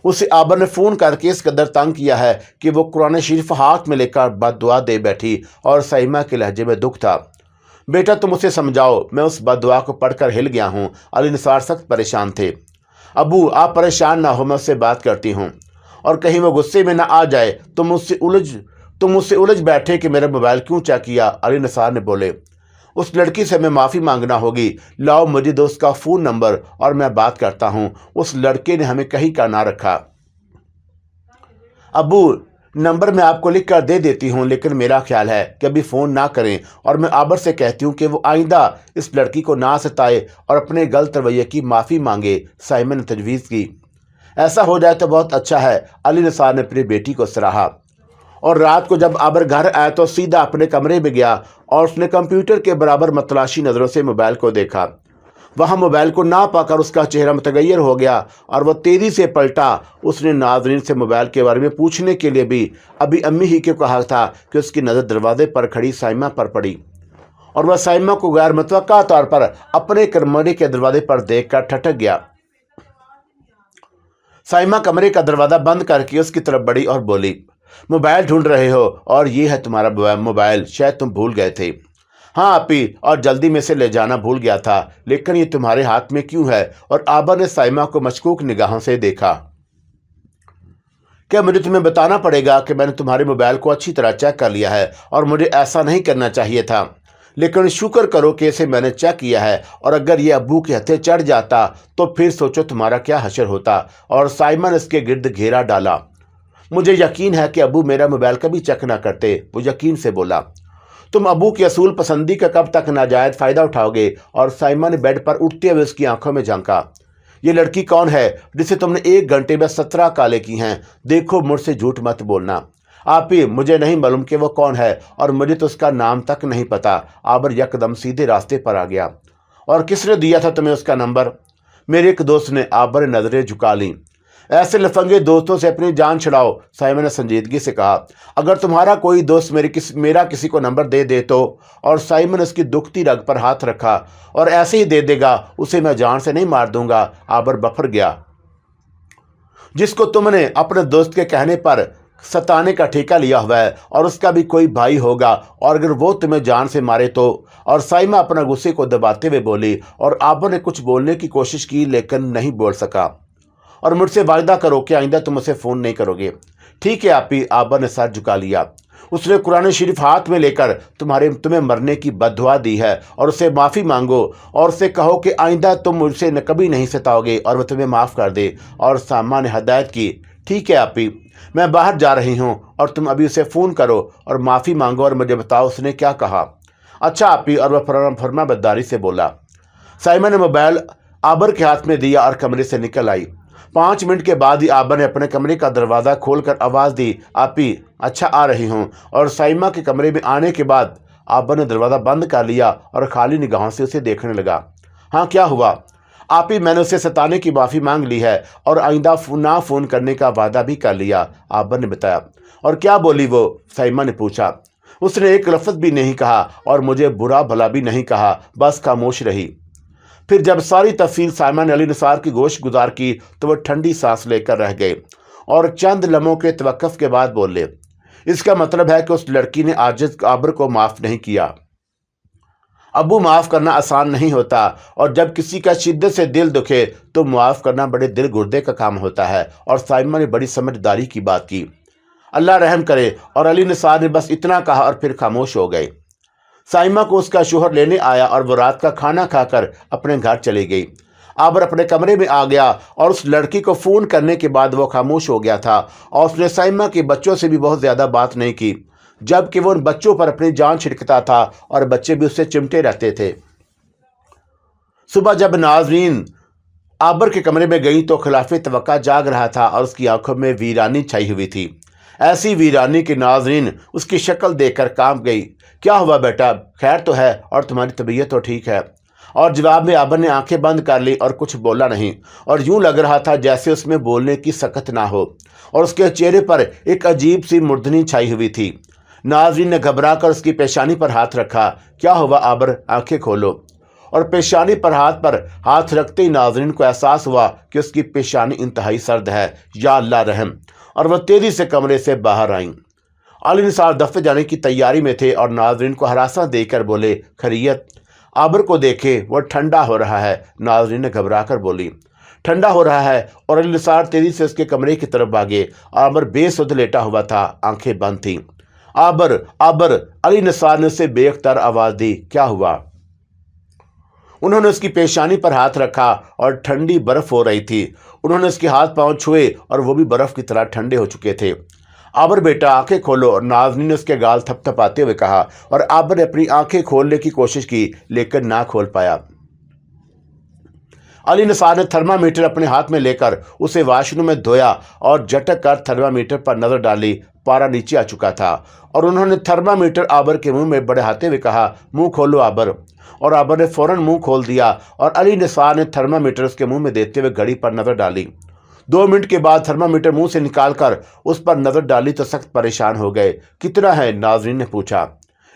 उसे आबर ने फ़ोन करके इस कदर तंग किया है कि वो कुरान शरीफ हाथ में लेकर बददुआ दे बैठी और साइमा के लहजे में दुख था। बेटा तुम उसे समझाओ, मैं उस बददुआ को पढ़कर हिल गया हूँ। अली निसार सख्त परेशान थे। अबू आप परेशान ना हो, मैं उससे बात करती हूँ और कहीं वो गुस्से में ना आ जाए। तुम मुझसे उलझ बैठे कि मेरा मोबाइल क्यों चेक किया। अली निसार ने बोले, उस लड़की से हमें माफ़ी मांगना होगी। लाओ मुझे दो उसका फ़ोन नंबर और मैं बात करता हूँ। उस लड़के ने हमें कहीं का ना रखा। अबू नंबर मैं आपको लिख कर दे देती हूँ, लेकिन मेरा ख्याल है कि अभी फ़ोन ना करें और मैं आबर से कहती हूँ कि वो आइंदा इस लड़की को ना सताए और अपने गलत रवैये की माफ़ी मांगे। साइमा ने तजवीज़ की। ऐसा हो जाए तो बहुत अच्छा है। अली निसार ने अपनी बेटी को सराहा। और रात को जब आबर घर आया तो सीधा अपने कमरे में गया और उसने कंप्यूटर के बराबर मतलाशी नज़रों से मोबाइल को देखा। वहाँ मोबाइल को ना पाकर उसका चेहरा मुतगैर हो गया और वह तेज़ी से पलटा। उसने नाज़रीन से मोबाइल के बारे में पूछने के लिए भी अभी अम्मी ही को कहा था कि उसकी नज़र दरवाजे पर खड़ी साइमा पर पड़ी और वह साइमा को गैर मुतवक्का तौर पर अपने कमरे के दरवाजे पर देखकर ठठक गया। साइमा कमरे का दरवाज़ा बंद करके उसकी तरफ बढ़ी और बोली, मोबाइल ढूंढ रहे हो और ये है तुम्हारा मोबाइल, शायद तुम भूल गए थे। हाँ आपी, और जल्दी में से ले जाना भूल गया था, लेकिन ये तुम्हारे हाथ में क्यों है? और आबर ने साइमा को मशकूक निगाहों से देखा। क्या मुझे तुम्हें बताना पड़ेगा कि मैंने तुम्हारे मोबाइल को अच्छी तरह चेक कर लिया है और मुझे ऐसा नहीं करना चाहिए था, लेकिन शुक्र करो कि इसे मैंने चेक किया है, और अगर ये अब्बू के हथे चढ़ जाता तो फिर सोचो तुम्हारा क्या हशर होता। और साइमन इसके गिर्द घेरा डाला। मुझे यकीन है कि अब्बू मेरा मोबाइल कभी चेक ना करते, वो यकीन से बोला। तुम अब्बू की असूल पसंदी का कब तक नाजायज फ़ायदा उठाओगे? और साइमन ने बेड पर उठते हुए उसकी आंखों में झांका। ये लड़की कौन है जिसे तुमने 1 घंटे में 17 काले की हैं? देखो, मुझसे झूठ मत बोलना। आप ही, मुझे नहीं मालूम कि वो कौन है, और मुझे तो उसका नाम तक नहीं पता। आबर यकदम सीधे रास्ते पर आ गया। और किसने दिया था तुम्हें उसका नंबर? मेरे एक दोस्त ने। आबर ने नजरें झुका लीं। ऐसे लफंगे दोस्तों से अपनी जान छुड़ाओ, साइमन ने संजीदगी से कहा। अगर तुम्हारा कोई दोस्त मेरा किसी को नंबर दे तो। और साइमन उसकी दुखती रग पर हाथ रखा। और ऐसे ही दे देगा, उसे मैं जान से नहीं मार दूंगा। आबर बफर गया। जिसको तुमने अपने दोस्त के कहने पर सताने का ठेका लिया हुआ है, और उसका भी कोई भाई होगा, और अगर वो तुम्हें जान से मारे तो। और साइमा अपना गुस्से को दबाते हुए बोली। और आबर ने कुछ बोलने की कोशिश की, लेकिन नहीं बोल सका। और मुझसे वायदा करो कि आइंदा तुम उसे फ़ोन नहीं करोगे। ठीक है आपी, आबर ने सर झुका लिया। उसने कुरान शरीफ हाथ में लेकर तुम्हें मरने की बद्दुआ दी है, और उससे माफ़ी मांगो, और उससे कहो कि आइंदा तुम मुझसे कभी नहीं सताओगे, और वह तुम्हें माफ़ कर दे। और सामा ने हदायत की। ठीक है आपी, मैं बाहर जा रही हूँ, और तुम अभी उसे फ़ोन करो और माफ़ी मांगो, और मुझे बताओ उसने क्या कहा। अच्छा आपी, और वह फरमा बद्दारी से बोला। साइमन ने मोबाइल आबर के हाथ में दिया और कमरे से निकल आई। 5 मिनट के बाद ही आबर ने अपने कमरे का दरवाज़ा खोलकर आवाज़ दी, आपी, अच्छा आ रही हूँ। और साइमा के कमरे में आने के बाद आबर ने दरवाज़ा बंद कर लिया और खाली निगाहों से उसे देखने लगा। हाँ, क्या हुआ? आपी, मैंने उसे सताने की माफ़ी मांग ली है, और आइंदा ना फ़ोन करने का वादा भी कर लिया, आबर ने बताया। और क्या बोली वो? साइमा ने पूछा। उसने एक लफ्ज़ भी नहीं कहा, और मुझे बुरा भला भी नहीं कहा, बस खामोश रही। फिर जब सारी तफसील साइमन ने अली निसार की गोश्त गुजार की तो वह ठंडी सांस लेकर रह गए, और चंद लम्हों के तवक्कुफ के बाद बोले, इसका मतलब है कि उस लड़की ने आजिज आबर को माफ़ नहीं किया। अबू, माफ़ करना आसान नहीं होता, और जब किसी का शिद्दत से दिल दुखे तो माफ़ करना बड़े दिल गुर्दे का काम होता है। और साइमन ने बड़ी समझदारी की बात की। अल्लाह रहम करे। और अली निसार ने बस इतना कहा और फिर खामोश हो गए। साइमा को उसका शोहर लेने आया, और वो रात का खाना खाकर अपने घर चली गई। आबर अपने कमरे में आ गया, और उस लड़की को फ़ोन करने के बाद वो खामोश हो गया था, और उसने साइमा के बच्चों से भी बहुत ज़्यादा बात नहीं की, जबकि वो उन बच्चों पर अपनी जान छिड़कता था, और बच्चे भी उससे चिमटे रहते थे। सुबह जब नाजरीन आबर के कमरे में गई तो खिलाफे तवक्का जाग रहा था, और उसकी आंखों में वीरानी छाई हुई थी। ऐसी वीरानी की नाजरीन उसकी शक्ल देखकर कांप गई। क्या हुआ बेटा, खैर तो है, और तुम्हारी तबीयत तो ठीक है? और जवाब में आबर ने आंखें बंद कर ली और कुछ बोला नहीं, और यूं लग रहा था जैसे उसमें बोलने की सकत ना हो, और उसके चेहरे पर एक अजीब सी मुर्दनी छाई हुई थी। नाजरीन ने घबरा कर उसकी पेशानी पर हाथ रखा। क्या हुआ आबर, आंखें खोलो। और पेशानी पर हाथ रखते ही नाजरीन को एहसास हुआ कि उसकी पेशानी इंतहाई सर्द है। या अल्लाह रहम। और वह तेजी से कमरे से बाहर आईं। अली निसार दफ्तर जाने की तैयारी में थे, और नाजरीन को हरासा देकर बोले, खैरियत? आबर को देखे, वह ठंडा हो रहा है। नाजरीन ने घबरा कर बोली, ठंडा हो रहा है? और अली निसार तेजी से उसके कमरे की तरफ भागे। आबर बेसुध लेटा हुआ था, आंखें बंद थीं। आबर, आबर, अली निसार ने उसे बेख्तर आवाज़ दी। क्या हुआ? उन्होंने उसकी पेशानी पर हाथ रखा, और ठंडी बर्फ हो रही थी। उन्होंने उसके हाथ पांव छुए, और वो भी बर्फ की तरह ठंडे हो चुके थे। आबर बेटा, आंखें खोलो। और नाज़नीन ने उसके गाल थपथपाते हुए कहा, और आबर ने अपनी आंखें खोलने की कोशिश की, लेकिन ना खोल पाया। अली निसार ने थर्मामीटर अपने हाथ में लेकर उसे वॉशरूम में धोया, और झटक कर थर्मामीटर पर नजर डाली। पारा नीचे आ चुका था, और उन्होंने थर्मामीटर आबर के मुंह में बढ़ाते हुए कहा, मुंह खोलो आबर। और आबर ने फौरन मुंह खोल दिया, और अली निसार ने थर्मामीटर उसके मुंह में देते हुए घड़ी पर नजर डाली। 2 मिनट के बाद थर्मामीटर मुंह से निकालकर उस पर नजर डाली तो सख्त परेशान हो गए। कितना है? नाजरीन ने पूछा।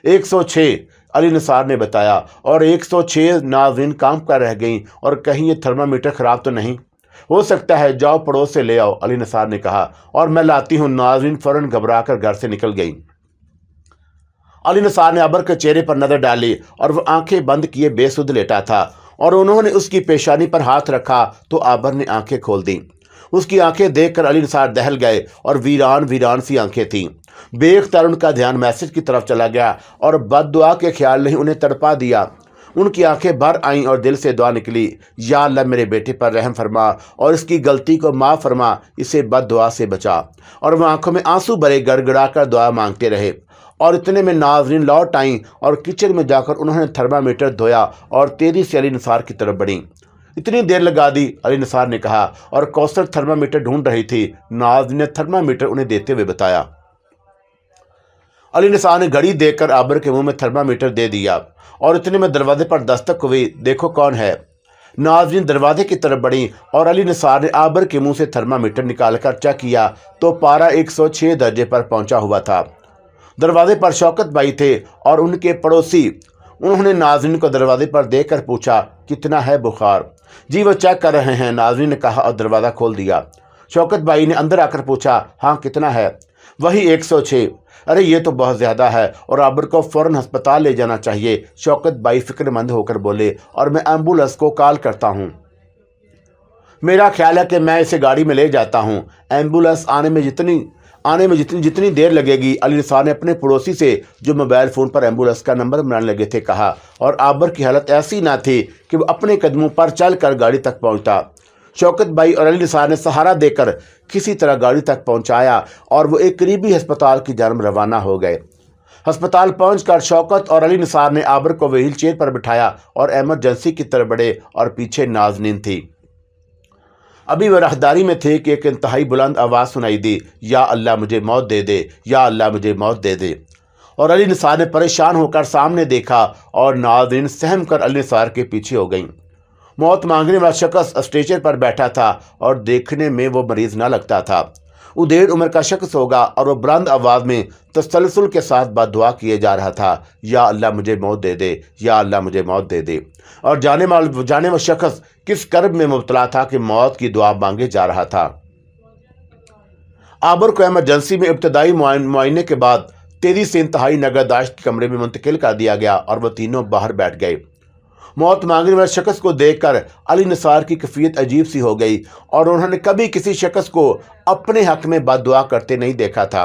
106, अली निसार ने बताया। और 106 नाजरीन काम कर रह गई, और कहीं ये थर्मामीटर ख़राब तो नहीं? हो सकता है, जाओ पड़ोस से ले आओ, अली निसार ने कहा। और मैं लाती हूँ। नाजरीन फ़ौरन घबरा कर घर से निकल गई। अली निसार ने आबर के चेहरे पर नजर डाली और वह आंखें बंद किए बेसुध लेटा था और उन्होंने उसकी पेशानी पर हाथ रखा तो आबर ने आंखें खोल दी। उसकी आंखें देखकर अली निसार दहल गए और वीरान वीरान सी आंखें थीं। बेख्तियार उनका ध्यान मैसेज की तरफ चला गया और बद्दुआ के ख्याल ने उन्हें तड़पा दिया। उनकी आंखें भर आईं और दिल से दुआ निकली, या अल्लाह मेरे बेटे पर रहम फरमा और इसकी गलती को माफ़ फरमा, इसे बद्दुआ से बचा। और वह आंखों में आंसू भरे गड़गड़ा कर दुआ मांगते रहे। और इतने में नाज़रीन लौट आईं और किचन में जाकर उन्होंने थर्मामीटर धोया और तेजी से अली निसार की तरफ बढ़ी। इतनी देर लगा दी, अली निसार ने कहा, और कौसर थर्मामीटर ढूंढ रही थी। नाज़रीन ने थर्मामीटर उन्हें देते हुए बताया। अली निसार ने घड़ी देखकर आबर के मुंह में थर्मामीटर दे दिया और इतने में दरवाजे पर दस्तक हुई। देखो कौन है। नाज़रीन दरवाजे की तरफ बढ़ी और अली निसार ने आबर के मुंह से थर्मामीटर निकालकर चेक किया तो पारा 106 दर्जे पर पहुंचा हुआ था। दरवाजे पर शौकत भाई थे और उनके पड़ोसी। उन्होंने नाज़रीन को दरवाजे पर देखकर पूछा, कितना है बुखार? जी वो चेक कर रहे हैं, नाज़रीन ने कहा और दरवाज़ा खोल दिया। शौकत भाई ने अंदर आकर पूछा, हाँ कितना है? वही 106। अरे ये तो बहुत ज़्यादा है और आबर को फ़ौरन अस्पताल ले जाना चाहिए। शौकत भाई फिक्रमंद होकर बोले, और मैं एम्बुलेंस को कॉल करता हूँ। मेरा ख्याल है कि मैं इसे गाड़ी में ले जाता हूँ। एम्बुलेंस आने में जितनी देर लगेगी, अली निसार ने अपने पड़ोसी से जो मोबाइल फ़ोन पर एम्बुलेंस का नंबर बनाने लगे थे कहा। और आबर की हालत ऐसी ना थी कि वो अपने कदमों पर चलकर गाड़ी तक पहुंचता। शौकत भाई और अली निसार ने सहारा देकर किसी तरह गाड़ी तक पहुंचाया और वो एक करीबी अस्पताल की जानब रवाना हो गए। अस्पताल पहुंचकर शौकत और अली निसार ने आबर को व्हील चेयर पर बिठाया और एमरजेंसी की तरफ बढ़े और पीछे नाज़नीन थी। अभी वह राहदारी में थे कि एक इंतहाई बुलंद आवाज़ सुनाई दी, या अल्लाह मुझे मौत दे दे, या अल्लाह मुझे मौत दे दे। और अली निसार ने परेशान होकर सामने देखा और नाज़रीन सहम कर अली निसार के पीछे हो गईं। मौत मांगने वाला शख्स स्ट्रेचर पर बैठा था और देखने में वो मरीज न लगता था। उदेड़ उम्र का शख्स होगा और वो बुलंद आवाज़ में तसलसल के साथ बद्दुआ किए जा रहा था, या अल्लाह मुझे मौत दे दे, या अल्लाह मुझे मौत दे दे। और जाने वाला शख्स किस कर्ब में मुब्तला था कि मौत की दुआ मांगे जा रहा था। आबर को एमरजेंसी में इब्तदाई मुआयने के बाद तेजी से इंतहाई नगहदाश्त के कमरे में मुंतकिल कर दिया गया और वह तीनों बाहर बैठ गए। मौत मांगने वाले शख्स को देखकर अली निसार की कैफियत अजीब सी हो गई और उन्होंने कभी किसी शख्स को अपने हक में बद्दुआ करते नहीं देखा था।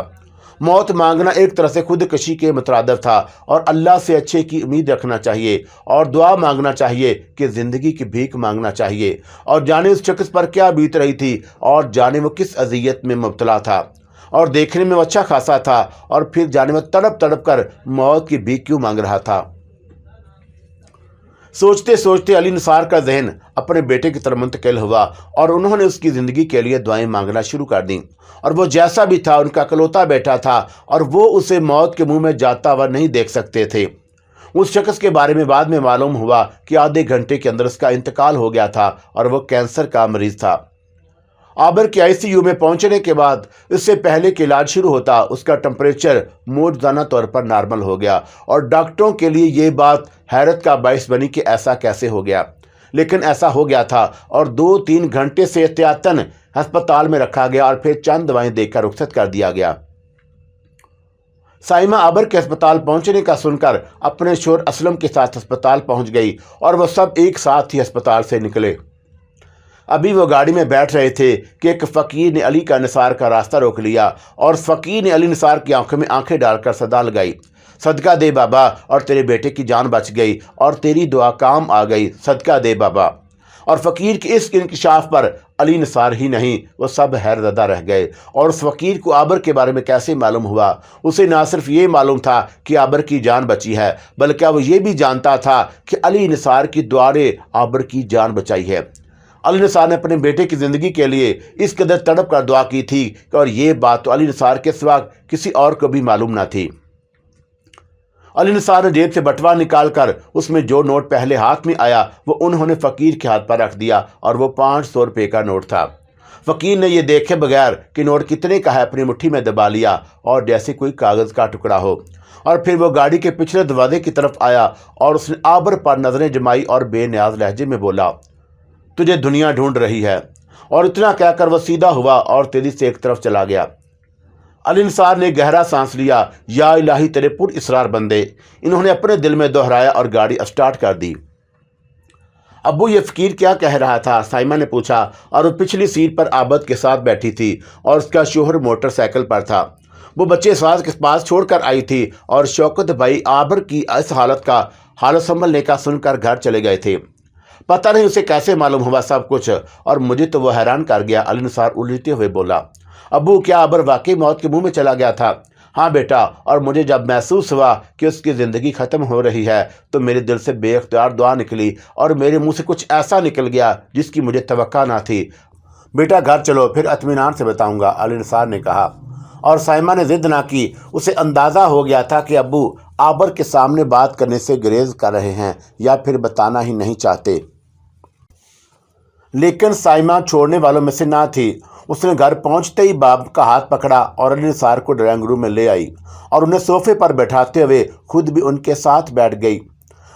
मौत मांगना एक तरह से खुदकशी के मुतरादिफ था और अल्लाह से अच्छे की उम्मीद रखना चाहिए और दुआ मांगना चाहिए कि ज़िंदगी की भीख मांगना चाहिए। और जाने उस शख्स पर क्या बीत रही थी और जाने वो किस अजियत में मुब्तला था और देखने में वो अच्छा खासा था और फिर जाने वो तड़प तड़प कर मौत की भीख क्यों मांग रहा था। सोचते सोचते अली निसार का जहन अपने बेटे की तरफ मुंतकिल हुआ और उन्होंने उसकी ज़िंदगी के लिए दुआएं मांगना शुरू कर दी। और वो जैसा भी था उनका इकलौता बेटा था और वो उसे मौत के मुंह में जाता हुआ नहीं देख सकते थे। उस शख्स के बारे में बाद में मालूम हुआ कि आधे घंटे के अंदर उसका इंतकाल हो गया था और वो कैंसर का मरीज़ था। आबर के आईसीयू में पहुंचने के बाद इससे पहले कि इलाज शुरू होता उसका टेम्परेचर मौजूदा तौर पर नॉर्मल हो गया और डॉक्टरों के लिए ये बात हैरत का बाइस बनी कि ऐसा कैसे हो गया, लेकिन ऐसा हो गया था। और 2-3 घंटे से एहतियातन अस्पताल में रखा गया और फिर चंद दवाएं देकर रुखसत कर दिया गया। साइमा आबर के अस्पताल पहुंचने का सुनकर अपने शोहर असलम के साथ अस्पताल पहुंच गई और वह सब एक साथ ही अस्पताल से निकले। अभी वो गाड़ी में बैठ रहे थे कि एक फ़कीर ने अली का निसार का रास्ता रोक लिया और फ़कीर ने अली निसार की आंखों में आंखें डालकर सदा लगाई, सदका दे बाबा और तेरे बेटे की जान बच गई और तेरी दुआ काम आ गई, सदका दे बाबा। और फ़कीर के इस इंकशाफ पर अली निसार ही नहीं वो सब हैरतज़दा रह गए। और उस फ़कीर को आबर के बारे में कैसे मालूम हुआ? उसे ना सिर्फ ये मालूम था कि आबर की जान बची है, बल्कि वो ये भी जानता था कि अली निसार की दुआ ने आबर की जान बचाई है। अली निसार ने अपने बेटे की ज़िंदगी के लिए इस कदर तड़प कर दुआ की थी और ये बात तो अली निसार के सिवा किसी और को भी मालूम ना थी। अली निसार ने जेब से बटवा निकाल कर उसमें जो नोट पहले हाथ में आया वो उन्होंने फ़कीर के हाथ पर रख दिया और वो 500 रुपये का नोट था। फ़कीर ने यह देखे बगैर कि नोट कितने का है अपनी मुट्ठी में दबा लिया और जैसे कोई कागज़ का टुकड़ा हो। और फिर वो गाड़ी के पिछले दरवाजे की तरफ आया और उसने आबर पर नज़रें जमाई और बेनियाज लहजे में बोला, तुझे दुनिया ढूंढ रही है। और इतना कहकर वह सीधा हुआ और तेजी से एक तरफ चला गया। علی نثار نے گہرا سانس لیا۔ یا الہی تیرے پر اسرار بندے، انہوں نے اپنے دل میں دہرایا اور گاڑی اسٹارٹ کر دی۔ ابو یہ فقیر کیا کہہ رہا تھا؟ سائمہ نے پوچھا، اور وہ پچھلی سیٹ پر عابد کے ساتھ بیٹھی تھی اور اس کا شوہر موٹر سائیکل پر تھا۔ وہ بچے ساز کے پاس چھوڑ کر آئی تھی اور شوکت بھائی عابر کی اس حالت سنبھلنے کا سن کر گھر چلے گئے تھے۔ پتہ نہیں اسے کیسے معلوم ہوا سب کچھ، اور مجھے تو وہ حیران کر گیا۔ علی نثار الجھتے ہوئے بولا، ابو کیا عابر واقعی موت کے منہ میں چلا گیا تھا؟ ہاں بیٹا، اور مجھے جب محسوس ہوا کہ اس کی زندگی ختم ہو رہی ہے تو میرے دل سے بے اختیار دعا نکلی اور میرے منہ سے کچھ ایسا نکل گیا جس کی مجھے توقع نہ تھی۔ بیٹا گھر چلو، پھر اطمینان سے بتاؤں گا، علی نثار نے کہا، اور سائمہ نے ضد نہ کی۔ اسے اندازہ ہو گیا تھا کہ ابو عابر کے سامنے بات کرنے سے گریز کر رہے ہیں یا پھر بتانا ہی نہیں چاہتے۔ لیکن سائمہ چھوڑنے والوں میں سے نہ تھی۔ اس نے گھر پہنچتے ہی باب کا ہاتھ پکڑا اور علی نثار کو ڈرائنگ روم میں لے آئی اور انہیں صوفے پر بیٹھاتے ہوئے خود بھی ان کے ساتھ بیٹھ گئی۔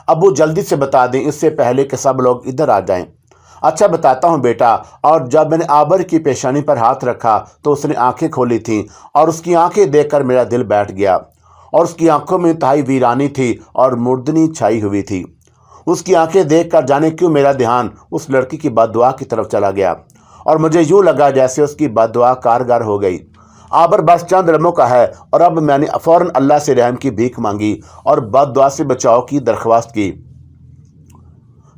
ابو جلدی سے بتا دیں اس سے پہلے کہ سب لوگ ادھر آ جائیں۔ اچھا بتاتا ہوں بیٹا۔ اور جب میں نے عابر کی پیشانی پر ہاتھ رکھا تو اس نے آنکھیں کھولی تھیں اور اس کی آنکھیں دیکھ کر میرا دل بیٹھ گیا، اور اس کی آنکھوں میں انتہائی ویرانی تھی اور مردنی چھائی ہوئی تھی۔ اس کی آنکھیں دیکھ کر جانے کیوں میرا دھیان اس لڑکی کی بد دعا کی طرف چلا گیا، اور مجھے یوں لگا جیسے اس کی بد دعا کارگر ہو گئی۔ عابر بس چند لمحوں کا ہے، اور اب میں نے فوراً اللہ سے رحم کی بھیک مانگی اور بد دعا سے بچاؤ کی درخواست کی۔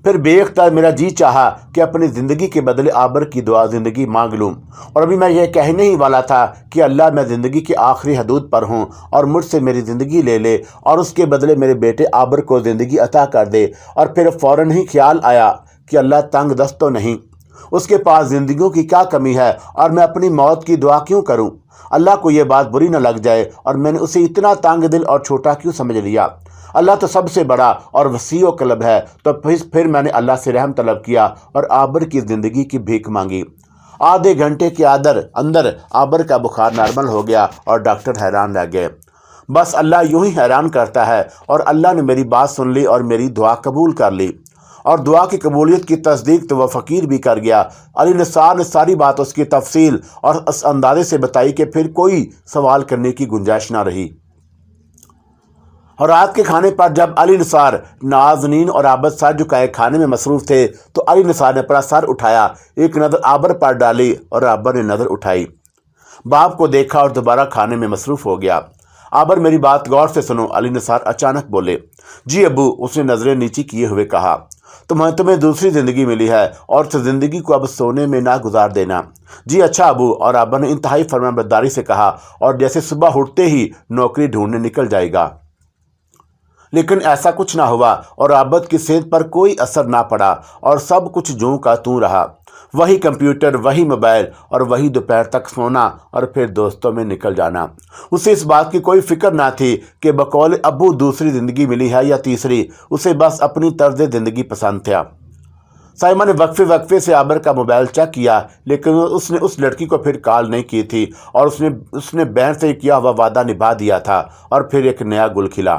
پھر بے اختیار میرا جی چاہا کہ اپنی زندگی کے بدلے عابر کی دعا زندگی مانگ لوں، اور ابھی میں یہ کہنے ہی والا تھا کہ اللہ میں زندگی کی آخری حدود پر ہوں اور مجھ سے میری زندگی لے لے اور اس کے بدلے میرے بیٹے عابر کو زندگی عطا کر دے، اور پھر فوراً ہی خیال آیا کہ اللہ تنگ دست تو نہیں، اس کے پاس زندگیوں کی کیا کمی ہے، اور میں اپنی موت کی دعا کیوں کروں؟ اللہ کو یہ بات بری نہ لگ جائے، اور میں نے اسے اتنا تنگ دل اور چھوٹا کیوں سمجھ لیا؟ اللہ تو سب سے بڑا اور وسیع و قلب ہے۔ تو پھر میں نے اللہ سے رحم طلب کیا اور عابر کی زندگی کی بھیک مانگی۔ آدھے گھنٹے کے اندر عابر کا بخار نارمل ہو گیا اور ڈاکٹر حیران رہ گئے۔ بس اللہ یوں ہی حیران کرتا ہے، اور اللہ نے میری بات سن لی اور میری دعا قبول کر لی، اور دعا کی قبولیت کی تصدیق تو وہ فقیر بھی کر گیا۔ علی نثار نے ساری بات اس کی تفصیل اور اس اندازے سے بتائی کہ پھر کوئی سوال کرنے کی گنجائش نہ رہی۔ اور رات کے کھانے پر جب علی نثار، نازنین اور عابد سر جھکائے کھانے میں مصروف تھے تو علی نثار نے اپنا سر اٹھایا، ایک نظر عابر پر ڈالی اور عابر نے نظر اٹھائی، باپ کو دیکھا اور دوبارہ کھانے میں مصروف ہو گیا۔ عابر میری بات غور سے سنو، علی نثار اچانک بولے۔ جی ابو، اس نے نظریں نیچی کیے ہوئے کہا۔ تمہیں دوسری زندگی ملی ہے، اور اس زندگی کو اب سونے میں نہ گزار دینا۔ جی اچھا ابو، اور عابر نے انتہائی فرمانبرداری سے کہا، اور جیسے صبح اٹھتے ہی نوکری ڈھونڈنے نکل جائے گا۔ لیکن ایسا کچھ نہ ہوا، اور عابد کی صحت پر کوئی اثر نہ پڑا، اور سب کچھ جوں کا توں رہا۔ وہی کمپیوٹر، وہی موبائل، اور وہی دوپہر تک سونا، اور پھر دوستوں میں نکل جانا۔ اسے اس بات کی کوئی فکر نہ تھی کہ بقول ابو دوسری زندگی ملی ہے یا تیسری، اسے بس اپنی طرز زندگی پسند تھا۔ سائمہ نے وقفے سے عابر کا موبائل چیک کیا، لیکن اس نے اس لڑکی کو پھر کال نہیں کی تھی، اور اس نے بہن سے کیا ہوا وعدہ نبھا دیا تھا، اور پھر ایک نیا گل کھلا۔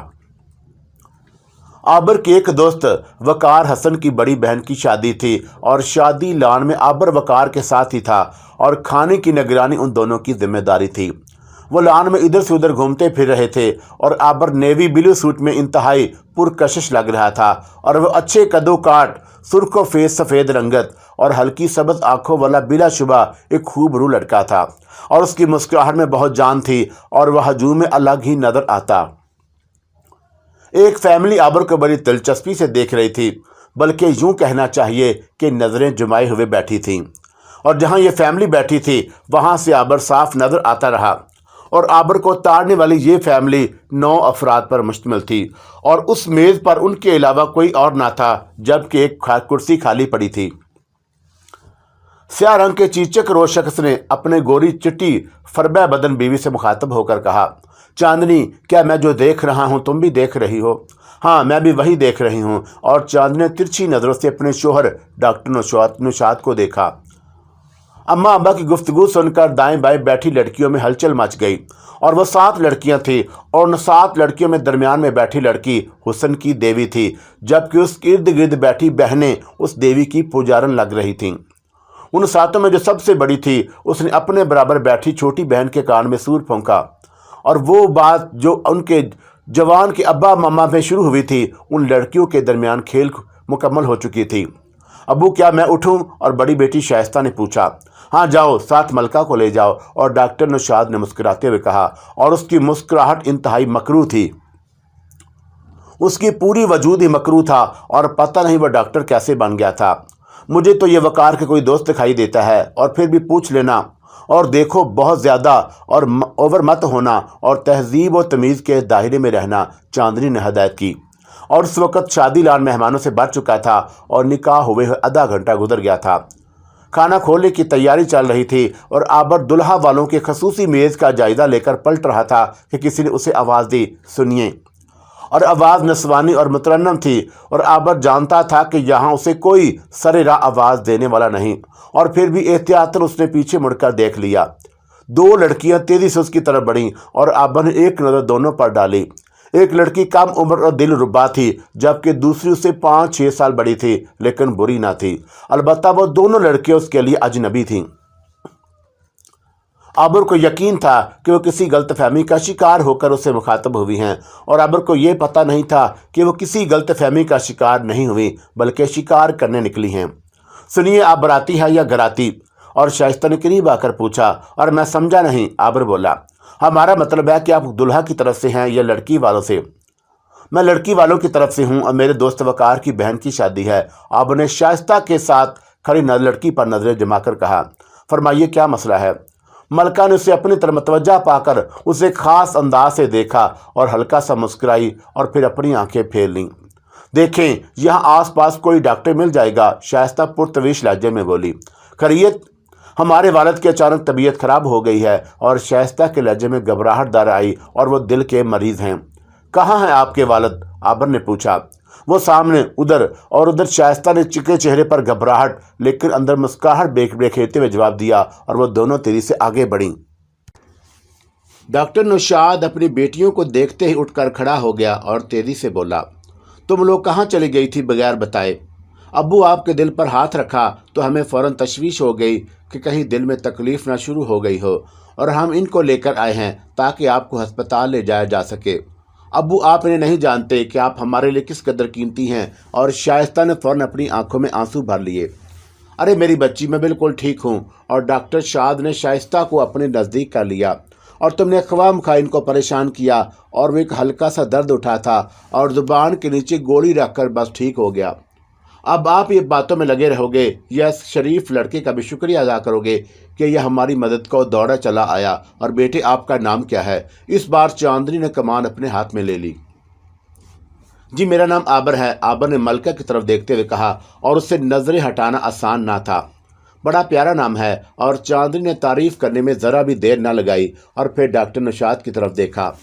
عابر کے ایک دوست وقار حسن کی بڑی بہن کی شادی تھی، اور شادی لان میں عابر وقار کے ساتھ ہی تھا، اور کھانے کی نگرانی ان دونوں کی ذمہ داری تھی۔ وہ لان میں ادھر سے ادھر گھومتے پھر رہے تھے، اور عابر نیوی بلو سوٹ میں انتہائی پرکشش لگ رہا تھا، اور وہ اچھے کدو کاٹ، سرخ و فیض سفید رنگت اور ہلکی سبز آنکھوں والا بلا شبہ ایک خوب رو لڑکا تھا، اور اس کی مسکراہٹ میں بہت جان تھی، اور وہ ہجوم میں الگ ہی نظر آتا۔ ایک فیملی عابر کو بڑی دلچسپی سے دیکھ رہی تھی، بلکہ یوں کہنا چاہیے کہ نظریں جمائے ہوئے بیٹھی تھیں، اور جہاں یہ فیملی بیٹھی تھی وہاں سے عابر صاف نظر آتا رہا، اور عابر کو تاڑنے والی یہ فیملی 9 افراد پر مشتمل تھی، اور اس میز پر ان کے علاوہ کوئی اور نہ تھا، جبکہ ایک کرسی خالی پڑی تھی۔ سیاہ رنگ کے چیچک روز شخص نے اپنے گوری چٹی فربہ بدن بیوی سے مخاطب ہو کر کہا، چاندنی، کیا میں جو دیکھ رہا ہوں تم بھی دیکھ رہی ہو؟ ہاں، میں بھی وہی دیکھ رہی ہوں۔ اور چاندنی نے ترچھی نظروں سے اپنے شوہر ڈاکٹر نوشاد کو دیکھا۔ اماں ابا کی گفتگو سن کر دائیں بائیں بیٹھی لڑکیوں میں ہلچل مچ گئی، اور وہ 7 لڑکیاں تھیں، اور ان 7 لڑکیوں میں درمیان میں بیٹھی لڑکی حسن کی دیوی تھی، جبکہ اس کے ارد گرد بیٹھی بہنیں اس دیوی کی پجارن لگ رہی تھیں۔ उन सातों में जो सबसे बड़ी थी उसने अपने बराबर बैठी छोटी बहन के कान में सूर फूंका, और वो बात जो उनके जवान के अब्बा मामा में शुरू हुई थी उन लड़कियों के दरमियान खेल मुकम्मल हो चुकी थी। अबू क्या मैं उठूं? और बड़ी बेटी शाइस्ता ने पूछा। हाँ जाओ, साथ मलका को ले जाओ। और डॉक्टर नौशाद ने मुस्कुराते हुए कहा, और उसकी मुस्कुराहट इंतहाई मकरू थी। उसकी पूरी वजूद ही मकरू था, और पता नहीं वह डॉक्टर कैसे बन गया था। मुझे तो ये वकार के कोई दोस्त दिखाई देता है, और फिर भी पूछ लेना, और देखो बहुत ज़्यादा और ओवर मत होना, और तहजीब और तमीज़ के दायरे में रहना, चांदनी ने हदायत की। और उस वक़्त शादी लाल मेहमानों से भर चुका था और निकाह हुए आधा घंटा गुजर गया था। खाना खोलने की तैयारी चल रही थी और आबर दुल्हा वालों के खसूसी मेज़ का जायज़ा लेकर पलट रहा था कि किसी ने उसे आवाज़ दी, सुनिए। और आवाज़ नस्वानी और मुतरन्नम थी, और आबर जानता था कि यहाँ उसे कोई सरेराह आवाज़ देने वाला नहीं, और फिर भी एहतियातन उसने पीछे मुड़कर देख लिया। दो लड़कियां तेज़ी से उसकी तरफ बढ़ीं और आबर ने एक नज़र दोनों पर डाली। एक लड़की कम उम्र और दिल रुबा थी, जबकि दूसरी उससे 5-6 साल बड़ी थी, लेकिन बुरी ना थी। अलबत्ता वो दोनों लड़कियां उसके लिए अजनबी थीं। आबर को यकीन था कि वो किसी गलतफहमी का शिकार होकर उससे मुखातब हुई हैं, और आबर को ये पता नहीं था कि वो किसी गलतफहमी का शिकार नहीं हुई, बल्कि शिकार करने निकली हैं। सुनिए, आप बराती है या घराती? और शाइस्ता ने करीब आकर पूछा। और मैं समझा नहीं, आबर बोला। हमारा मतलब है कि आप दुल्हा की तरफ से हैं या लड़की वालों से? मैं लड़की वालों की तरफ से हूँ, और मेरे दोस्त वकार की बहन की शादी है। आबर ने शाइस्ता के साथ खड़ी लड़की पर नजरें जमाकर कहा। फरमाइए, क्या मसला है? मलका ने उसे अपनी तरफ मतवज्जा पाकर उसे खास अंदाज से देखा और हल्का सा मुस्कुराई, और फिर अपनी आंखें फेर लीं। देखें, यहाँ आसपास कोई डॉक्टर मिल जाएगा, शाइस्ता पुरतवीश लहजे में बोली। खैरियत? हमारे वालिद की अचानक तबीयत खराब हो गई है। और शाइस्ता के लहजे में घबराहट दर आई, और वो दिल के मरीज़ हैं। कहाँ हैं आपके वालिद? आबर ने पूछा। वो सामने, उधर। और उधर शाइस्ता ने चिके चेहरे पर घबराहट लेकिन अंदर मुस्कुराहट बेखेते हुए जवाब दिया, और वो दोनों तेजी से आगे बढ़ीं। डॉक्टर नौशाद अपनी बेटियों को देखते ही उठकर खड़ा हो गया और तेजी से बोला, तुम लोग कहाँ चली गई थी बगैर बताए? अब्बू आपके दिल पर हाथ रखा तो हमें फ़ौरन तशवीश हो गई कि कहीं दिल में तकलीफ़ ना शुरू हो गई हो, और हम इनको लेकर आए हैं ताकि आपको हस्पताल ले जाया जा सके। अब्बू, आप इन्हें नहीं जानते कि आप हमारे लिए किस कदर कीमती हैं। और शाइस्ता ने फ़ौरन अपनी आंखों में आंसू भर लिए। अरे मेरी बच्ची, मैं बिल्कुल ठीक हूँ। और डॉक्टर शाद ने शाइस्ता को अपने नज़दीक कर लिया। और तुमने ख्वाम खा इनको परेशान किया, और वो एक हल्का सा दर्द उठा था और ज़ुबान के नीचे गोली रखकर बस ठीक हो गया। अब आप ये बातों में लगे रहोगे या इस शरीफ लड़के का भी शुक्रिया अदा करोगे कि यह हमारी मदद को दौड़ा चला आया। और बेटे, आपका नाम क्या है? इस बार चांदनी ने कमान अपने हाथ में ले ली। जी, मेरा नाम आबर है, आबर ने मलका की तरफ देखते हुए कहा, और उससे नजरें हटाना आसान ना था। बड़ा प्यारा नाम है। और चांदनी ने तारीफ करने में ज़रा भी देर न लगाई, और फिर डॉक्टर नौशाद की तरफ देखा।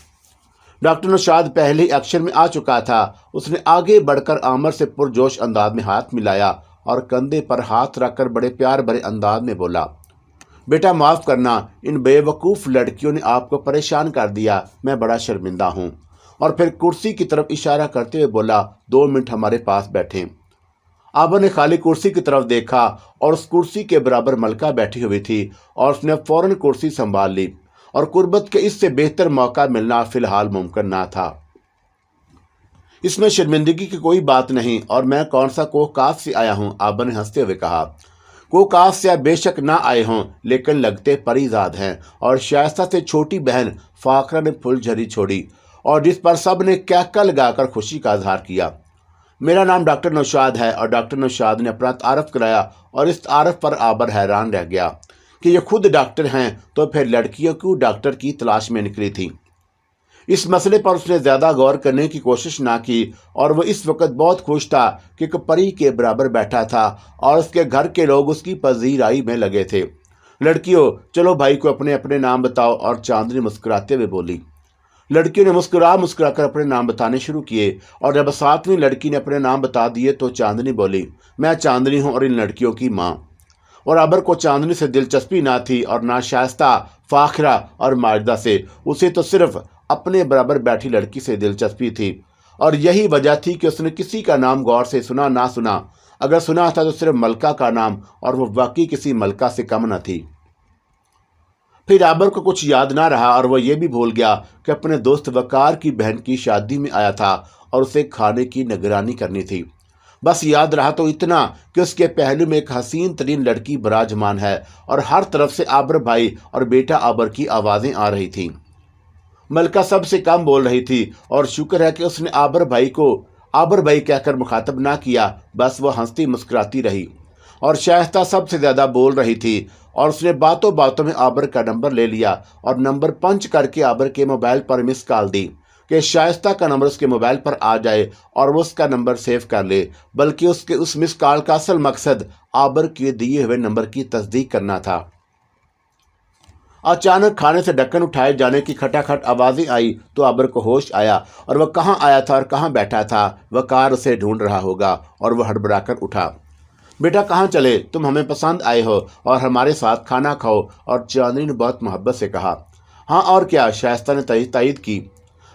डॉक्टर नौशाद पहले ही एक्शन में आ चुका था। उसने आगे बढ़कर आमर से पुरजोश अंदाज में हाथ मिलाया और कंधे पर हाथ रखकर बड़े प्यार भरे अंदाज में बोला, बेटा माफ़ करना, इन बेवकूफ़ लड़कियों ने आपको परेशान कर दिया, मैं बड़ा शर्मिंदा हूँ। और फिर कुर्सी की तरफ इशारा करते हुए बोला, 2 मिनट हमारे पास बैठें। आबर ने खाली कुर्सी की तरफ देखा, और उस कुर्सी के बराबर मलका बैठी हुई थी, और उसने फ़ौरन कुर्सी संभाल ली। और कुर्बत के इससे बेहतर मौका मिलना फिलहाल मुमकिन ना था। इसमें शर्मिंदगी की कोई बात नहीं, और मैं कौन सा कोहकाफ से आया हूँ? आबर ने हंसते हुए कहा। कोहकाफ से आप बेशक ना आए हों, लेकिन लगते परीजाद हैं। और शाइस्ता से छोटी बहन फाखरा ने फुलझड़ी छोड़ी, और जिस पर सब ने कैका लगाकर खुशी का इजहार किया। मेरा नाम डॉक्टर नौशाद है। और डॉक्टर नौशाद ने अपना तारफ़ कराया, और इस तारफ़ पर आबर हैरान रह गया कि ये खुद डॉक्टर हैं, तो फिर लड़कियों क्यों डॉक्टर की तलाश में निकली थी। इस मसले पर उसने ज़्यादा गौर करने की कोशिश ना की, और वह इस वक्त बहुत खुश था कि एक परी के बराबर बैठा था, और उसके घर के लोग उसकी पजीराई में लगे थे। लड़कियों, चलो भाई को अपने अपने नाम बताओ। और चांदनी मुस्कुराते हुए बोली। लड़कियों ने मुस्कुरा कर अपने नाम बताने शुरू किए, और जब 7वीं लड़की ने अपने नाम बता दिए तो चांदनी बोली, मैं चांदनी हूँ और इन लड़कियों की माँ। और अबर को चांदनी से दिलचस्पी ना थी, और ना शाइस्ता, फाखरा और माजिदा से। उसे तो सिर्फ अपने बराबर बैठी लड़की से दिलचस्पी थी, और यही वजह थी कि उसने किसी का नाम गौर से सुना ना सुना अगर सुना था तो सिर्फ मलका का नाम, और वो वाकई किसी मलका से कम न थी। फिर आबर को कुछ याद ना रहा और वह यह भी भूल गया कि अपने दोस्त वकार की बहन की शादी में आया था और उसे खाने की निगरानी करनी थी। बस याद रहा तो इतना कि उसके पहलू में एक हसीन तरीन लड़की विराजमान है और हर तरफ से आबर भाई और बेटा आबर की आवाज़ें आ रही थीं। मलका सबसे कम बोल रही थी और शुक्र है कि उसने आबर भाई को आबर भाई कहकर मुखातब ना किया। बस वह हंसती मुस्कुराती रही और शाइस्ता सबसे ज़्यादा बोल रही थी और उसने बातों बातों में आबर का नंबर ले लिया और नंबर पंच करके आबर के मोबाइल पर मिस कॉल दी कि शाइस्ता का नंबर उसके मोबाइल पर आ जाए और वो उसका नंबर सेव कर ले। बल्कि उसके उस मिस कॉल का असल मकसद आबर के दिए हुए नंबर की तस्दीक करना था। अचानक खाने से ढक्कन उठाए जाने की खटाखट आवाज़ें आई तो आबर को होश आया और वह कहाँ आया था और कहाँ बैठा था। वकार उसे ढूंढ रहा होगा और वह हड़बड़ाकर उठा। बेटा कहाँ चले? तुम हमें पसंद आए हो और हमारे साथ खाना खाओ। और चांदनी ने बहुत मोहब्बत से कहा। हाँ और क्या, शाइस्ता ने तायीद की।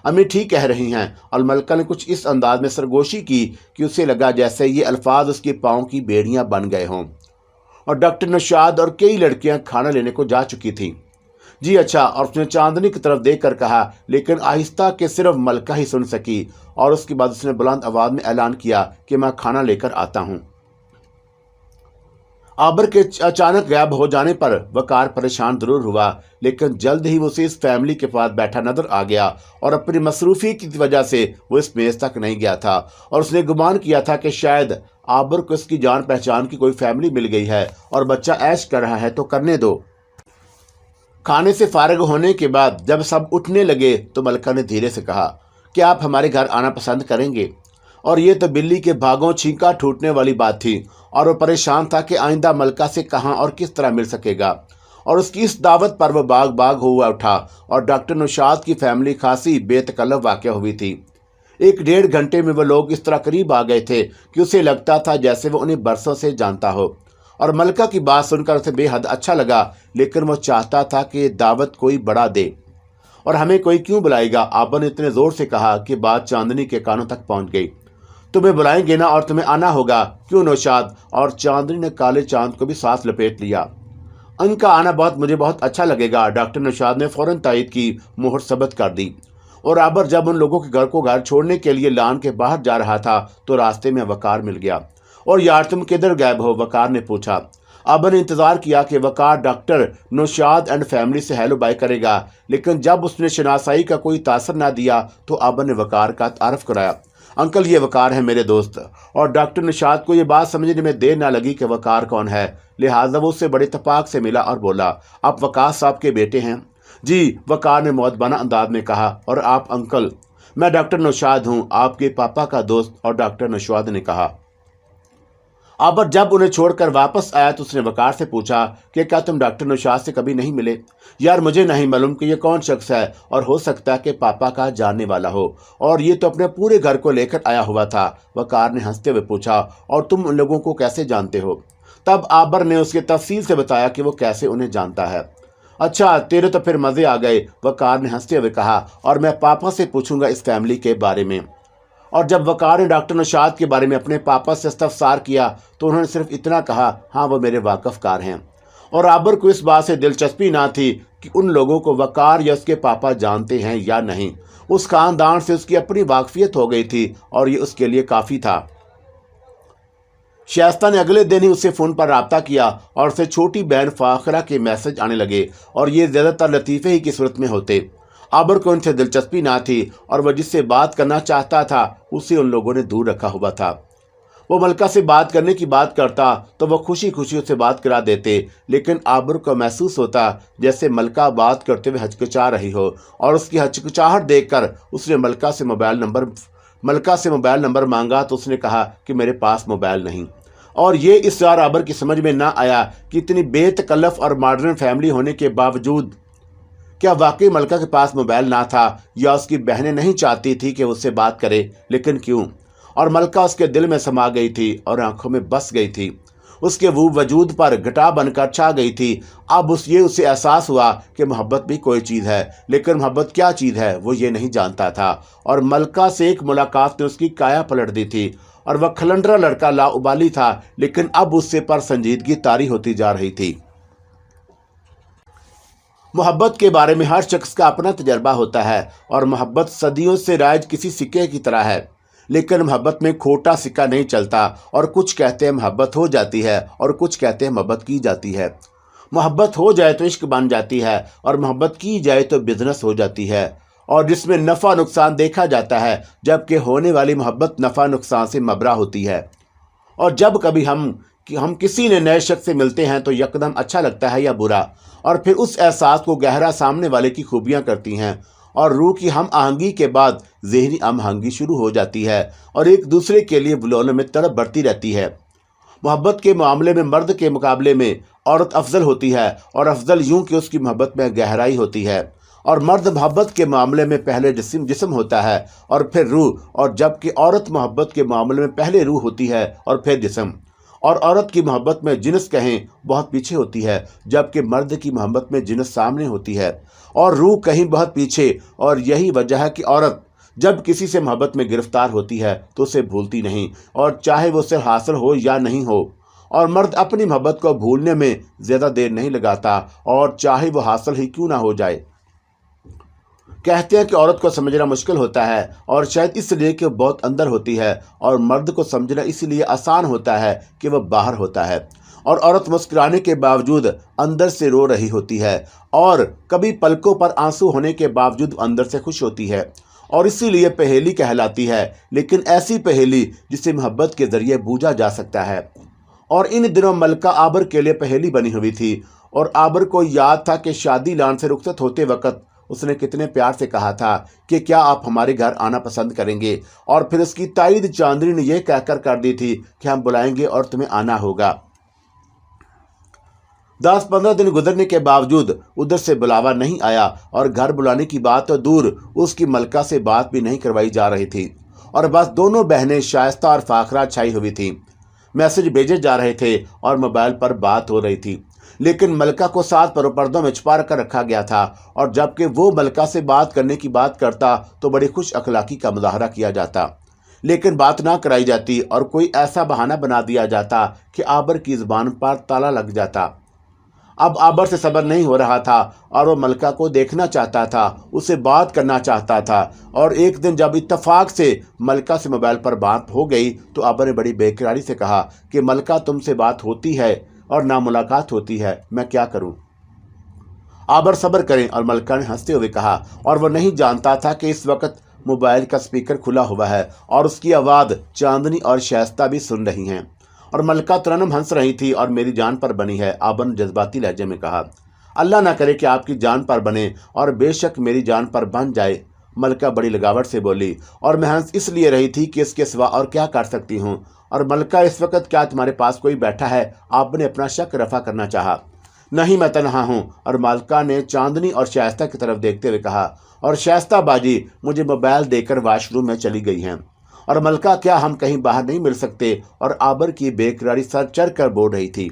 अम्मी ठीक कह रही हैं। और मलका ने कुछ इस अंदाज में सरगोशी की कि उसे लगा जैसे ये अल्फाज उसके पाँव की बेड़ियाँ बन गए हों। और डॉक्टर नौशाद और कई लड़कियाँ खाना लेने को जा चुकी थीं। जी अच्छा। और उसने चांदनी की तरफ देख कर कहा, लेकिन आहिस्ता के सिर्फ मलका ही सुन सकी। और उसके बाद उसने बुलंद आवाज़ में ऐलान किया कि मैं खाना लेकर आता हूँ। आबर के अचानक गायब हो जाने पर वकार परेशान जरूर हुआ, लेकिन जल्द ही वो उसे इस फैमिली के पास बैठा नजर आ गया और अपनी मसरूफी की वजह से वो इस मेज तक नहीं गया था। और उसने गुमान किया था कि शायद आबर को इसकी जान पहचान की कोई फैमिली मिल गई है और बच्चा ऐश कर रहा है तो करने दो। खाने से फारिग होने के बाद जब सब उठने लगे तो मलका ने धीरे से कहा कि आप हमारे घर आना पसंद करेंगे। और ये तो बिल्ली के भागों छींका ठूटने वाली बात थी और वो परेशान था कि आइंदा मलका से कहाँ और किस तरह मिल सकेगा। और उसकी इस दावत पर वह बाग बाग हुआ उठा और डॉक्टर नौशाद की फैमिली खासी बेतकल्लफ वाक़या हुई थी। 1-1.5 घंटे में वो लोग इस तरह करीब आ गए थे कि उसे लगता था जैसे वो उन्हें बरसों से जानता हो। और मलका की बात सुनकर उसे बेहद अच्छा लगा, लेकिन वो चाहता था कि दावत कोई बड़ा दे। और हमें कोई क्यों बुलाएगा? आबा ने इतने ज़ोर से कहा कि बात चांदनी के कानों तक पहुंच गई। तुम्हें बुलाएंगे ना और तुम्हें आना होगा, क्यों नौशाद? और चांदनी ने काले चांद को भी साथ लपेट लिया। उनका आना मुझे बहुत अच्छा लगेगा। डॉक्टर नौशाद ने फौरन तायद की मोहर सबत कर दी। और आबर जब उन लोगों के घर छोड़ने के लिए लान के बाहर जा रहा था तो रास्ते में वकार मिल गया। और यार तुम किधर गायब हो? वकार ने पूछा। आबर ने इंतज़ार किया कि वकार डॉक्टर नौशाद एंड फैमिली से हेलो बाय करेगा, लेकिन जब उसने शनासाई का कोई तासर ना दिया तो आबर ने वकार का तारफ़ कराया। अंकल ये वकार है मेरे दोस्त। और डॉक्टर नौशाद को ये बात समझने में देर ना लगी कि वकार कौन है, लिहाजा वो उससे बड़े इत्तेफाक से मिला और बोला, आप वकार साहब के बेटे हैं? जी, वकार ने मुअद्दबना अंदाज में कहा। और आप अंकल? मैं डॉक्टर नौशाद हूँ, आपके पापा का दोस्त। और डॉक्टर नौशाद ने कहा। आबर जब उन्हें छोड़कर वापस आया तो उसने वकार से पूछा कि क्या तुम डॉक्टर नौशाद से कभी नहीं मिले? यार मुझे नहीं मालूम कि ये कौन शख्स है, और हो सकता है कि पापा का जानने वाला हो, और ये तो अपने पूरे घर को लेकर आया हुआ था। वकार ने हंसते हुए पूछा, और तुम उन लोगों को कैसे जानते हो? तब आबर ने उसके तफसील से बताया कि वो कैसे उन्हें जानता है। अच्छा, तेरे तो फिर मज़े आ गए, वकार ने हंसते हुए कहा, और मैं पापा से पूछूंगा इस फैमिली के बारे में। और जब वकार ने डॉक्टर नौशाद के बारे में अपने पापा से इस्तफसार किया तो उन्होंने सिर्फ इतना कहा, हाँ वो मेरे वाकफकार हैं। और आबर को इस बात से दिलचस्पी ना थी कि उन लोगों को वकार या उसके पापा जानते हैं या नहीं। उस खानदान से उसकी अपनी वाकफियत हो गई थी और ये उसके लिए काफ़ी था। शाइस्ता ने अगले दिन ही उससे फ़ोन पर रब्ता किया और उससे छोटी बहन फाखरा के मैसेज आने लगे, और ये ज़्यादातर लतीफ़े ही की सूरत में होते। आबर को उनसे दिलचस्पी ना थी और वह जिससे बात करना चाहता था उसे उन लोगों ने दूर रखा हुआ था। वो मलका से बात करने की बात करता तो वह खुशी खुशी उससे बात करा देते, लेकिन आबर को महसूस होता जैसे मलका बात करते हुए हचकिचा रही हो, और उसकी हचकिचाहट देखकर उसने मलका से मोबाइल नंबर मांगा तो उसने कहा कि मेरे पास मोबाइल नहीं। और ये इस बार आबर की समझ में ना आया कि इतनी बेतकल्लफ और मॉडर्न फैमिली होने के बावजूद क्या वाकई मलका के पास मोबाइल ना था, या उसकी बहनें नहीं चाहती थी कि उससे बात करे, लेकिन क्यों? और मलका उसके दिल में समा गई थी और आंखों में बस गई थी। اس کے وہ وجود پر گھٹا بن کر چھا گئی تھی۔ اب اسے احساس ہوا کہ محبت بھی کوئی چیز ہے، لیکن محبت کیا چیز ہے وہ یہ نہیں جانتا تھا، اور ملکہ سے ایک ملاقات نے اس کی کایا پلٹ دی تھی، اور وہ کھلنڈرا لڑکا لاابالی تھا، لیکن اب اس سے پر سنجیدگی طاری ہوتی جا رہی تھی۔ محبت کے بارے میں ہر شخص کا اپنا تجربہ ہوتا ہے، اور محبت صدیوں سے رائج کسی سکے کی طرح ہے، لیکن محبت میں کھوٹا سکہ نہیں چلتا، اور کچھ کہتے ہیں محبت ہو جاتی ہے اور کچھ کہتے ہیں محبت کی جاتی ہے۔ محبت ہو جائے تو عشق بن جاتی ہے، اور محبت کی جائے تو بزنس ہو جاتی ہے، اور جس میں نفع نقصان دیکھا جاتا ہے، جبکہ ہونے والی محبت نفع نقصان سے مبرا ہوتی ہے۔ اور جب کبھی ہم کسی نئے شخص سے ملتے ہیں تو یکدم اچھا لگتا ہے یا برا، اور پھر اس احساس کو گہرا سامنے والے کی خوبیاں کرتی ہیں، اور روح کی ہم آہنگی کے بعد ذہنی ہم آہنگی شروع ہو جاتی ہے، اور ایک دوسرے کے لیے بلونے میں طلب بڑھتی رہتی ہے۔ محبت کے معاملے میں مرد کے مقابلے میں عورت افضل ہوتی ہے، اور افضل یوں کہ اس کی محبت میں گہرائی ہوتی ہے، اور مرد محبت کے معاملے میں پہلے جسم ہوتا ہے اور پھر روح، اور جبکہ عورت محبت کے معاملے میں پہلے روح ہوتی ہے اور پھر جسم، اور عورت کی محبت میں جنس کہیں بہت پیچھے ہوتی ہے، جبکہ مرد کی محبت میں جنس سامنے ہوتی ہے اور روح کہیں بہت پیچھے، اور یہی وجہ ہے کہ عورت جب کسی سے محبت میں گرفتار ہوتی ہے تو اسے بھولتی نہیں، اور چاہے وہ اسے حاصل ہو یا نہیں ہو، اور مرد اپنی محبت کو بھولنے میں زیادہ دیر نہیں لگاتا، اور چاہے وہ حاصل ہی کیوں نہ ہو جائے۔ کہتے ہیں کہ عورت کو سمجھنا مشکل ہوتا ہے، اور شاید اس لیے کہ وہ بہت اندر ہوتی ہے، اور مرد کو سمجھنا اس لیے آسان ہوتا ہے کہ وہ باہر ہوتا ہے، اور عورت مسکرانے کے باوجود اندر سے رو رہی ہوتی ہے، اور کبھی پلکوں پر آنسو ہونے کے باوجود اندر سے خوش ہوتی ہے، اور اسی لیے پہیلی کہلاتی ہے، لیکن ایسی پہیلی جسے محبت کے ذریعے بوجھا جا سکتا ہے۔ اور ان دنوں ملکہ آبر کے لیے پہیلی بنی ہوئی تھی، اور آبر کو یاد تھا کہ شادی لان سے رخصت ہوتے وقت اس نے کتنے پیار سے کہا تھا کہ کیا آپ ہمارے گھر آنا پسند کریں گے، اور پھر اس کی تائید چاندنی نے یہ کہہ کر دی تھی کہ ہم بلائیں گے اور تمہیں آنا ہوگا۔ 10-15 دن گزرنے کے باوجود ادھر سے بلاوا نہیں آیا، اور گھر بلانے کی بات تو دور، اس کی ملکہ سے بات بھی نہیں کروائی جا رہی تھی، اور بس دونوں بہنیں شائستہ اور فاخرہ چھائی ہوئی تھیں۔ میسج بھیجے جا رہے تھے اور موبائل پر بات ہو رہی تھی، لیکن ملکہ کو 7 پردوں میں چھپا کر رکھا گیا تھا، اور جبکہ وہ ملکہ سے بات کرنے کی بات کرتا تو بڑی خوش اخلاقی کا مظاہرہ کیا جاتا، لیکن بات نہ کرائی جاتی، اور کوئی ایسا بہانہ بنا دیا جاتا کہ آبر کی زبان پر تالا لگ جاتا۔ اب آبر سے صبر نہیں ہو رہا تھا، اور وہ ملکہ کو دیکھنا چاہتا تھا، اسے بات کرنا چاہتا تھا، اور ایک دن جب اتفاق سے ملکہ سے موبائل پر بات ہو گئی تو آبر نے بڑی بے قراری سے کہا کہ ملکہ تم سے بات ہوتی ہے اور نہ ملاقات ہوتی ہے، میں کیا کروں؟ آبر صبر کریں، اور ملکہ نے ہنستے ہوئے کہا، اور وہ نہیں جانتا تھا کہ اس وقت موبائل کا سپیکر کھلا ہوا ہے اور اس کی آواز چاندنی اور شائستہ بھی سن رہی ہیں، اور ملکہ ترنم ہنس رہی تھی اور میری جان پر بنی ہے۔ آبر نے جذباتی لہجے میں کہا، اللہ نہ کرے کہ آپ کی جان پر بنے، اور بے شک میری جان پر بن جائے، ملکہ بڑی لگاوٹ سے بولی، اور میں ہنس اس لیے رہی تھی کہ اس کے سوا اور کیا کر سکتی ہوں، اور ملکہ اس وقت کیا تمہارے پاس کوئی بیٹھا ہے؟ آپ نے اپنا شک رفع کرنا چاہا۔ نہیں، میں تنہا ہوں، اور ملکہ نے چاندنی اور شائستہ کی طرف دیکھتے ہوئے کہا، اور شائستہ باجی مجھے موبائل دے کر واش روم میں چلی گئی ہیں، اور ملکہ کیا ہم کہیں باہر نہیں مل سکتے؟ اور آبر کی بے قراری سر چڑھ کر بول رہی تھی،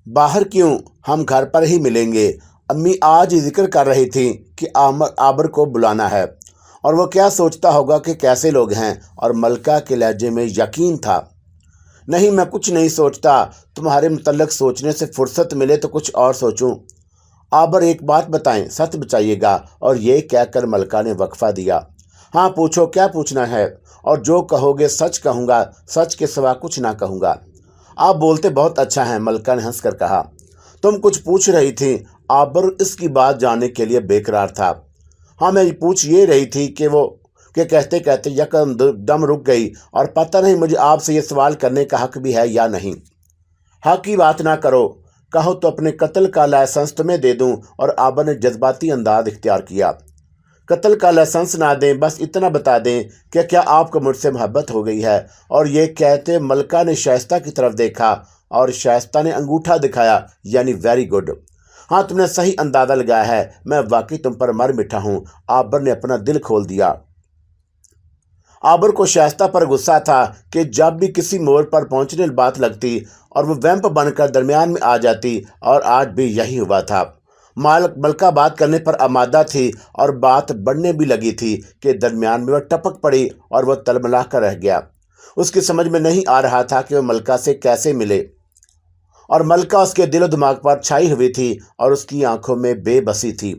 باہر کیوں، ہم گھر پر ہی ملیں گے، امی آج ہی ذکر کر رہی تھی کہ آبر کو بلانا ہے، اور وہ کیا سوچتا ہوگا کہ کیسے لوگ ہیں، اور ملکہ کے لہجے میں یقین تھا۔ نہیں، میں کچھ نہیں سوچتا، تمہارے متعلق سوچنے سے فرصت ملے تو کچھ اور سوچوں۔ آبر ایک بات بتائیں، سچ بچائیے گا، اور یہ کہہ کر ملکہ نے وقفہ دیا۔ ہاں پوچھو، کیا پوچھنا ہے، اور جو کہو گے سچ کہوں گا، سچ کے سوا کچھ نہ کہوں گا۔ آپ بولتے بہت اچھا ہیں، ملکہ نے ہنس کر کہا۔ تم کچھ پوچھ رہی تھی؟ آبر اس کی بات جاننے کے لیے بے قرار تھا۔ ہاں، میں پوچھ یہ رہی تھی کہ کہتے کہتے یکم دم رک گئی، اور پتہ نہیں مجھے آپ سے یہ سوال کرنے کا حق بھی ہے یا نہیں۔ حق کی بات نہ کرو، کہو تو اپنے قتل کا لائسنس تمہیں دے دوں، اور آبر نے جذباتی انداز اختیار کیا۔ قتل کا لائسنس نہ دیں، بس اتنا بتا دیں کہ کیا آپ کو مجھ سے محبت ہو گئی ہے؟ اور یہ کہتے ملکہ نے شائستہ کی طرف دیکھا، اور شائستہ نے انگوٹھا دکھایا، یعنی ویری گڈ، ہاں تم نے صحیح اندازہ لگایا ہے، میں واقعی تم پر مر مٹھا ہوں۔ آبر نے اپنا دل کھول دیا۔ आबर को शाइस्ता पर गुस्सा था कि जब भी किसी मोड़ पर पहुंचने बात लगती और वो वैम्प बनकर दरमियान में आ जाती, और आज भी यही हुआ था। मलका बात करने पर आमादा थी और बात बढ़ने भी लगी थी कि दरमियान में वह टपक पड़ी और वह तलमला कर रह गया। उसकी समझ में नहीं आ रहा था कि वह मलका से कैसे मिले, और मलका उसके दिलो दिमाग पर छाई हुई थी और उसकी आंखों में बेबसी थी।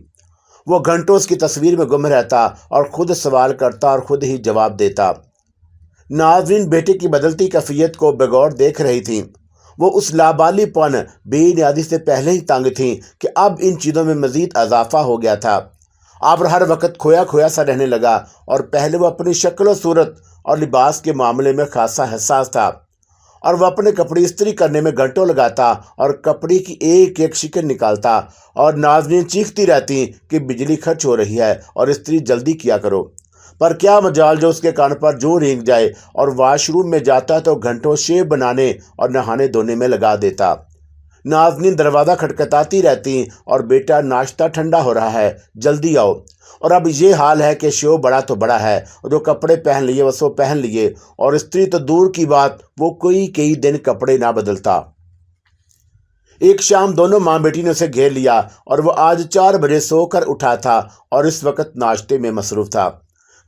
वो घंटों उसकी तस्वीर में गुम रहता और खुद सवाल करता और खुद ही जवाब देता। नाज़रीन बेटे की बदलती कैफियत को बेगौर देख रही थी। वो उस लाबालीपन बेनियादी से पहले ही तंग थी कि अब इन चीज़ों में मजीद इजाफा हो गया था। आबर हर वक्त खोया खोया सा रहने लगा, और पहले वो अपनी शक्ल सूरत और लिबास के मामले में खासा हसास था, और वह अपने कपड़े इस्त्री करने में घंटों लगाता और कपड़े की एक एक शिकन निकालता, और नाज़रीन चीखती रहती कि बिजली खर्च हो रही है और इस्त्री जल्दी किया करो। पर क्या मजाल जो उसके कान पर जूं रेंग जाए, और वाशरूम में जाता तो घंटों शेव बनाने और नहाने धोने में लगा देता। नाज़नीन दरवाज़ा खटखटाती रहती और बेटा नाश्ता ठंडा हो रहा है, जल्दी आओ। और अब ये हाल है कि शेव बड़ा तो बड़ा है, जो कपड़े पहन लिए वो पहन लिए, और स्त्री तो दूर की बात, वो कई दिन कपड़े ना बदलता। एक शाम दोनों माँ बेटी ने उसे घेर लिया, और वो आज 4 बजे सोकर उठा था और इस वक्त नाश्ते में मसरूफ था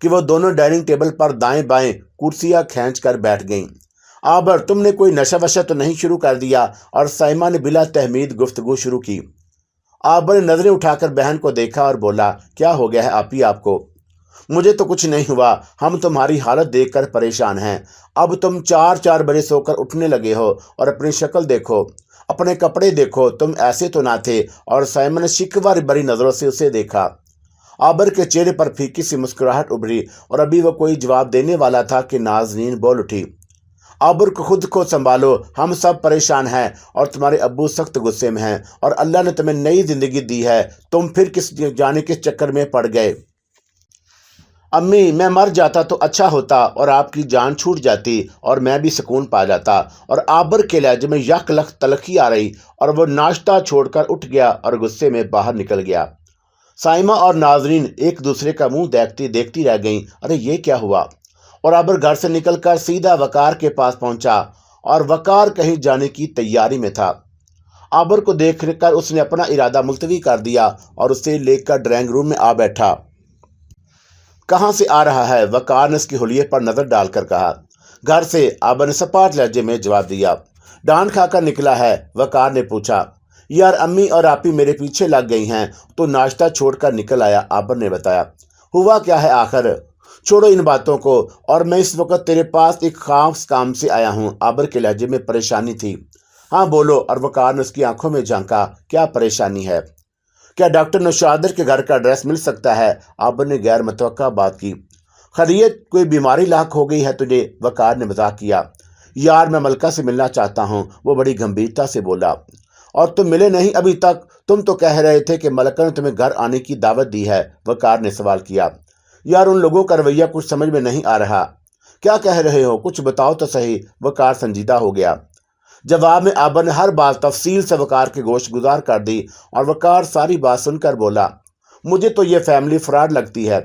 कि वो दोनों डाइनिंग टेबल पर दाएं बाएं कुर्सियां खींच कर बैठ गईं। आबर, तुमने कोई नशा वशा तो नहीं शुरू कर दिया? और साइमा ने बिला तहमीद गुफ्तगू शुरू की। आबर ने नजरें उठाकर बहन को देखा और बोला, क्या हो गया है आपी आपको? मुझे तो कुछ नहीं हुआ, हम तुम्हारी हालत देखकर परेशान हैं। अब तुम 4 बजे सोकर उठने लगे हो, और अपनी शक्ल देखो, अपने कपड़े देखो, तुम ऐसे तो ना थे। और साइमा ने शिकवा भरी नजरों से उसे देखा। आबर के चेहरे पर फीकी सी मुस्कुराहट उभरी, और अभी वह कोई जवाब देने वाला था कि नाज़नीन बोल उठी, आबर को खुद को संभालो, हम सब परेशान हैं, और तुम्हारे अब्बू सख्त गुस्से में हैं, और अल्लाह ने तुम्हें नई जिंदगी दी है, तुम फिर किस जाने के चक्कर में पड़ गए। अम्मी, मैं मर जाता तो अच्छा होता, और आपकी जान छूट जाती और मैं भी सुकून पा जाता। और आबर के लहजे में यक लख तलखी आ रही, और वो नाश्ता छोड़कर उठ गया और गुस्से में बाहर निकल गया। साइमा और नाज़रीन एक दूसरे का मुंह देखती रह गईं। अरे ये क्या हुआ? और आबर घर से निकलकर सीधा वकार के पास पहुंचा, और वकार कहीं जाने की तैयारी में था। आबर को देखकर उसने अपना इरादा मुलतवी कर दिया और उसे लेकर ड्राइंग रूम में आ बैठा। कहाँ से आ रहा है? वकार ने उसके हुलिये पर नजर डालकर कहा। घर से, आबर ने सपाट लहजे में जवाब दिया। डांट खाकर निकला है? वकार ने पूछा। यार, अम्मी और आपी मेरे पीछे लग गई हैं तो नाश्ता छोड़कर निकल आया, आबर ने बताया। हुआ क्या है आखिर? छोड़ो इन बातों को, और मैं इस वक्त तेरे पास एक खास काम से आया हूँ। आबर के लहजे में परेशानी थी। हाँ बोलो। और वकार ने उसकी आंखों में झांका। क्या परेशानी है? क्या डॉक्टर नौशादर के घर का एड्रेस मिल सकता है? आबर ने गैर मुतवक्का बात की। खैरियत, कोई बीमारी लाक हो गई है तुझे? वकार ने मजाक किया। यार, मैं मलका से मिलना चाहता हूँ, वो बड़ी गंभीरता से बोला। और तुम मिले नहीं अभी तक? तुम तो कह रहे थे कि मलका ने तुम्हें घर आने की दावत दी है, वकार ने सवाल किया। यार, उन लोगों का रवैया कुछ समझ में नहीं आ रहा। क्या कह रहे हो? कुछ बताओ तो सही। वकार संजीदा हो गया। जवाब में आबर ने हर बात तफसील से वकार के गोश गुजार कर दी, और वकार सारी बात सुनकर बोला, मुझे तो ये फैमिली फ्रॉड लगती है,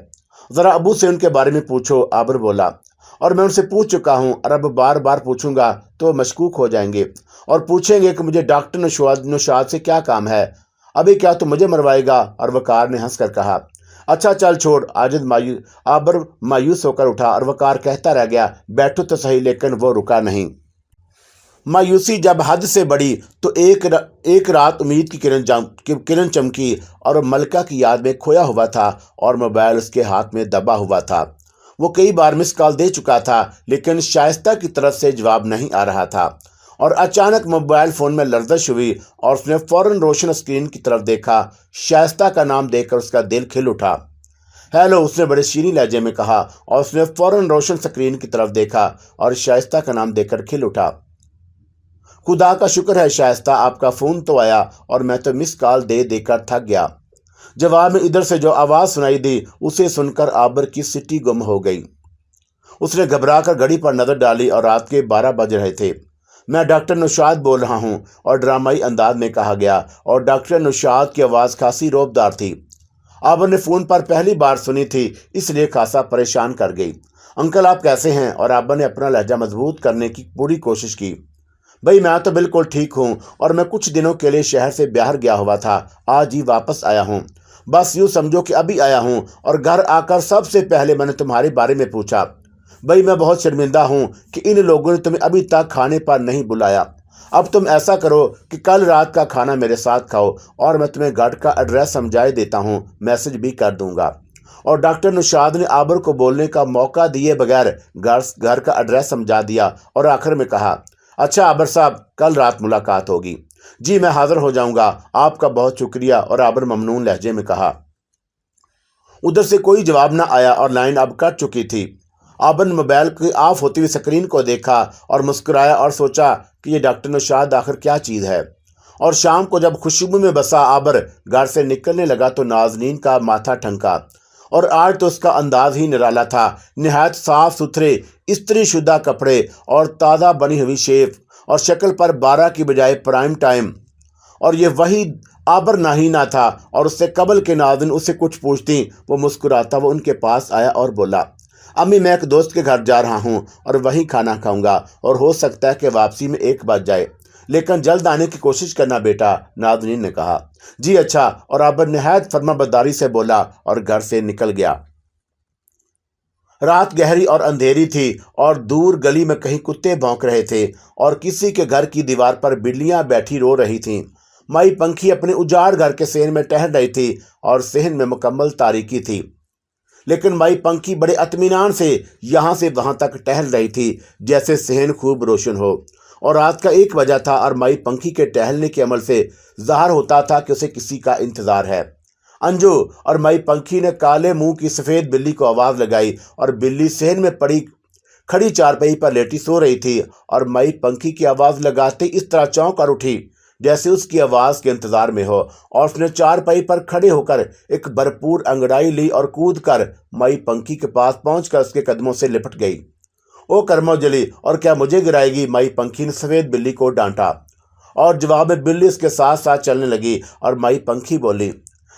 जरा अबू से उनके बारे में पूछो। आबर बोला, और मैं उनसे पूछ चुका हूँ, और अब बार बार पूछूंगा तो मशकूक हो जाएंगे और पूछेंगे कि मुझे डॉक्टर नौशाद से क्या काम है। अभी क्या तुम मुझे मरवाएगा? और वकार ने हंसकर कहा, अच्छा चल छोड़। आबर मायूस होकर उठा, और वकार कहता रह गया, बैठो तो सही। लेकिन वो रुका नहीं। मायूसी जब हद से बढ़ी तो एक रात उम्मीद की किरण चमकी, और मलका की याद में खोया हुआ था, और मोबाइल उसके हाथ में दबा हुआ था। वो कई बार मिस कॉल दे चुका था, लेकिन शाइस्ता की तरफ से जवाब नहीं आ रहा था। और अचानक मोबाइल फोन में लर्जिश हुई, और उसने फौरन रोशन स्क्रीन की तरफ देखा। शाइस्ता का नाम देखकर उसका दिल खिल उठा। हेलो, उसने बड़े शीनी लहजे में कहा, और उसने फौरन रोशन स्क्रीन की तरफ देखा और शाइस्ता का नाम देखकर खिल उठा। खुदा का शुक्र है शाइस्ता, आपका फोन तो आया, और मैं तो मिस कॉल दे देकर थक गया। जवाब में इधर से जो आवाज सुनाई दी, उसे सुनकर आबर की सिटी गुम हो गई। उसने घबराकर घड़ी पर नजर डाली, और रात के 12 बज रहे थे। मैं डॉक्टर नौशाद बोल रहा हूँ, और ड्रामाई अंदाज में कहा गया, और डॉक्टर नौशाद की आवाज़ खासी रौबदार थी। आबर ने फ़ोन पर पहली बार सुनी थी, इसलिए खासा परेशान कर गई। अंकल आप कैसे हैं? और आबा ने अपना लहजा मजबूत करने की पूरी कोशिश की। भाई मैं तो बिल्कुल ठीक हूँ और मैं कुछ दिनों के लिए शहर से बाहर गया हुआ था, आज ही वापस आया हूँ। बस यूँ समझो कि अभी आया हूँ और घर आकर सबसे पहले मैंने तुम्हारे बारे में पूछा। भाई मैं बहुत शर्मिंदा हूँ कि इन लोगों ने तुम्हें अभी तक खाने पर नहीं बुलाया। अब तुम ऐसा करो कि कल रात का खाना मेरे साथ खाओ और मैं तुम्हें घर का एड्रेस समझाए देता हूँ, मैसेज भी कर दूंगा। और डॉक्टर निशाद ने आबर को बोलने का मौका दिए बगैर घर का एड्रेस समझा दिया और आखिर में कहा, अच्छा आबर साहब कल रात मुलाकात होगी। जी मैं हाजिर हो जाऊंगा, आपका बहुत शुक्रिया। और आबर ममनून लहजे में कहा। उधर से कोई जवाब न आया और लाइन अब कट चुकी थी। आबर ने मोबाइल की ऑफ होती हुई स्क्रीन को देखा और मुस्कुराया और सोचा कि ये डॉक्टर निशाद आखिर क्या चीज़ है। और शाम को जब खुशबू में बसा आबर घर से निकलने लगा तो नाजनीन का माथा ठनका। और आज तो उसका अंदाज ही निराला था, निहायत साफ सुथरे इस्त्री शुदा कपड़े और ताज़ा बनी हुई शेफ और शक्ल पर 12 की बजाय प्राइम टाइम। और ये वही आबर नाहीना था। और उससे कबल के नाज़रीन उससे कुछ पूछती वो मुस्कुराता वो उनके पास आया और बोला, अम्मी मैं एक दोस्त के घर जा रहा हूँ और वहीं खाना खाऊंगा और हो सकता है कि वापसी में 1 बज जाए, लेकिन जल्द आने की कोशिश करना बेटा, नाज़रीन ने कहा। जी अच्छा। और आबर निहायत फर्माबरदारी से बोला और घर से निकल गया। रात गहरी और अंधेरी थी और दूर गली में कहीं कुत्ते भौंक रहे थे और किसी के घर की दीवार पर बिल्लियां बैठी रो रही थीं। माई पंखी अपने उजाड़ घर के सहन में टहल रही थी और सहन में मुकम्मल तारीकी थी, लेकिन माई पंखी बड़े इत्मीनान से यहाँ से वहाँ तक टहल रही थी जैसे सहन खूब रोशन हो। और रात का 1 बजा था और माई पंखी के टहलने के अमल से ज़ाहिर होता था कि उसे किसी का इंतज़ार है। अंजू। और माई पंखी ने काले मुंह की सफ़ेद बिल्ली को आवाज़ लगाई और बिल्ली सहन में पड़ी खड़ी चारपाई पर लेटी सो रही थी। और माई पंखी की आवाज़ लगाते इस तरह चौंक कर उठी जैसे उसकी आवाज़ के इंतज़ार में हो और उसने चारपाई पर खड़े होकर एक भरपूर अंगड़ाई ली और कूद कर माई पंखी के पास पहुंचकर उसके कदमों से लिपट गई। ओ कर्मोजली, और क्या मुझे गिराएगी? माई पंखी ने सफ़ेद बिल्ली को डांटा और जवाब में बिल्ली उसके साथ साथ चलने लगी। और माई पंखी बोली,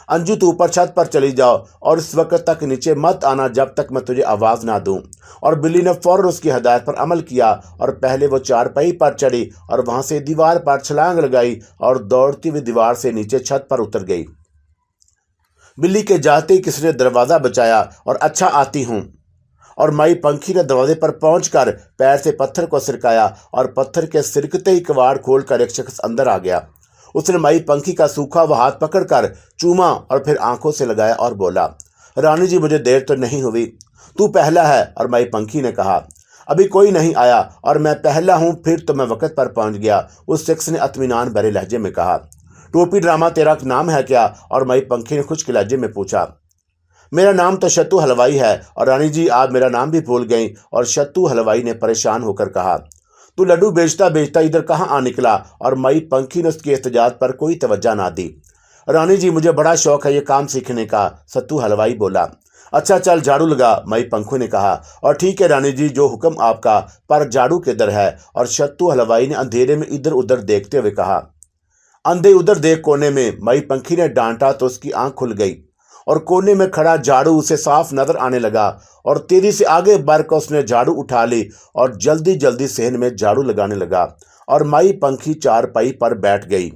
अंजू तू ऊपर छत पर चली जाओ और इस वक्त तक नीचे मत आना जब तक मैं तुझे आवाज़ ना दूं। और बिल्ली ने फौरन उसकी हदायत पर अमल किया और पहले वो चारपाई पर चढ़ी और वहां से दीवार पर छलांग लगाई और दौड़ती हुई दीवार से नीचे छत पर उतर गई। बिल्ली के जाते ही किसी ने दरवाज़ा बचाया और अच्छा आती हूँ। और माई पंखी ने दरवाजे पर पहुंचकर पैर से पत्थर को सिरकाया और पत्थर के सिरकते ही कबाड़ खोलकर एक शख्स अंदर आ गया। उसने माई पंखी का सूखा हुआ हाथ पकड़कर चूमा और फिर आंखों से लगाया और बोला, रानी जी मुझे देर तो नहीं हुई, तू पहला है। और माई पंखी ने कहा, अभी कोई नहीं आया और मैं पहला हूँ, फिर तो मैं वक़्त पर पहुँच गया। उस शख्स ने इत्मीनान भरे लहजे में कहा। टोपी ड्रामा तेरा नाम है क्या? और माई पंखी ने खुश्क लहजे में पूछा। मेरा नाम तो शत्तू हलवाई है। और रानी जी आप मेरा नाम भी भूल गई। और शत्तू हलवाई ने परेशान होकर कहा, तू लड्डू बेचता बेचता इधर कहाँ आ निकला? और माई पंखी ने उसकी एहतजाज पर कोई तवज्जो ना दी। रानी जी मुझे बड़ा शौक है ये काम सीखने का, सत्तू हलवाई बोला। अच्छा चल झाड़ू लगा, माई पंखू ने कहा। और ठीक है रानी जी जो हुक्म आपका, पर झाड़ू किधर है? और शत्तू हलवाई ने अंधेरे में इधर उधर देखते हुए कहा। अंधे उधर देख कोने में, माई पंखी ने डांटा तो उसकी आंख खुल गई और कोने में खड़ा झाड़ू उसे साफ नजर आने लगा। और तेजी से आगे बढ़कर उसने झाड़ू उठा ली और जल्दी जल्दी सहन में झाड़ू लगाने लगा और माई पंखी चारपाई पर बैठ गई।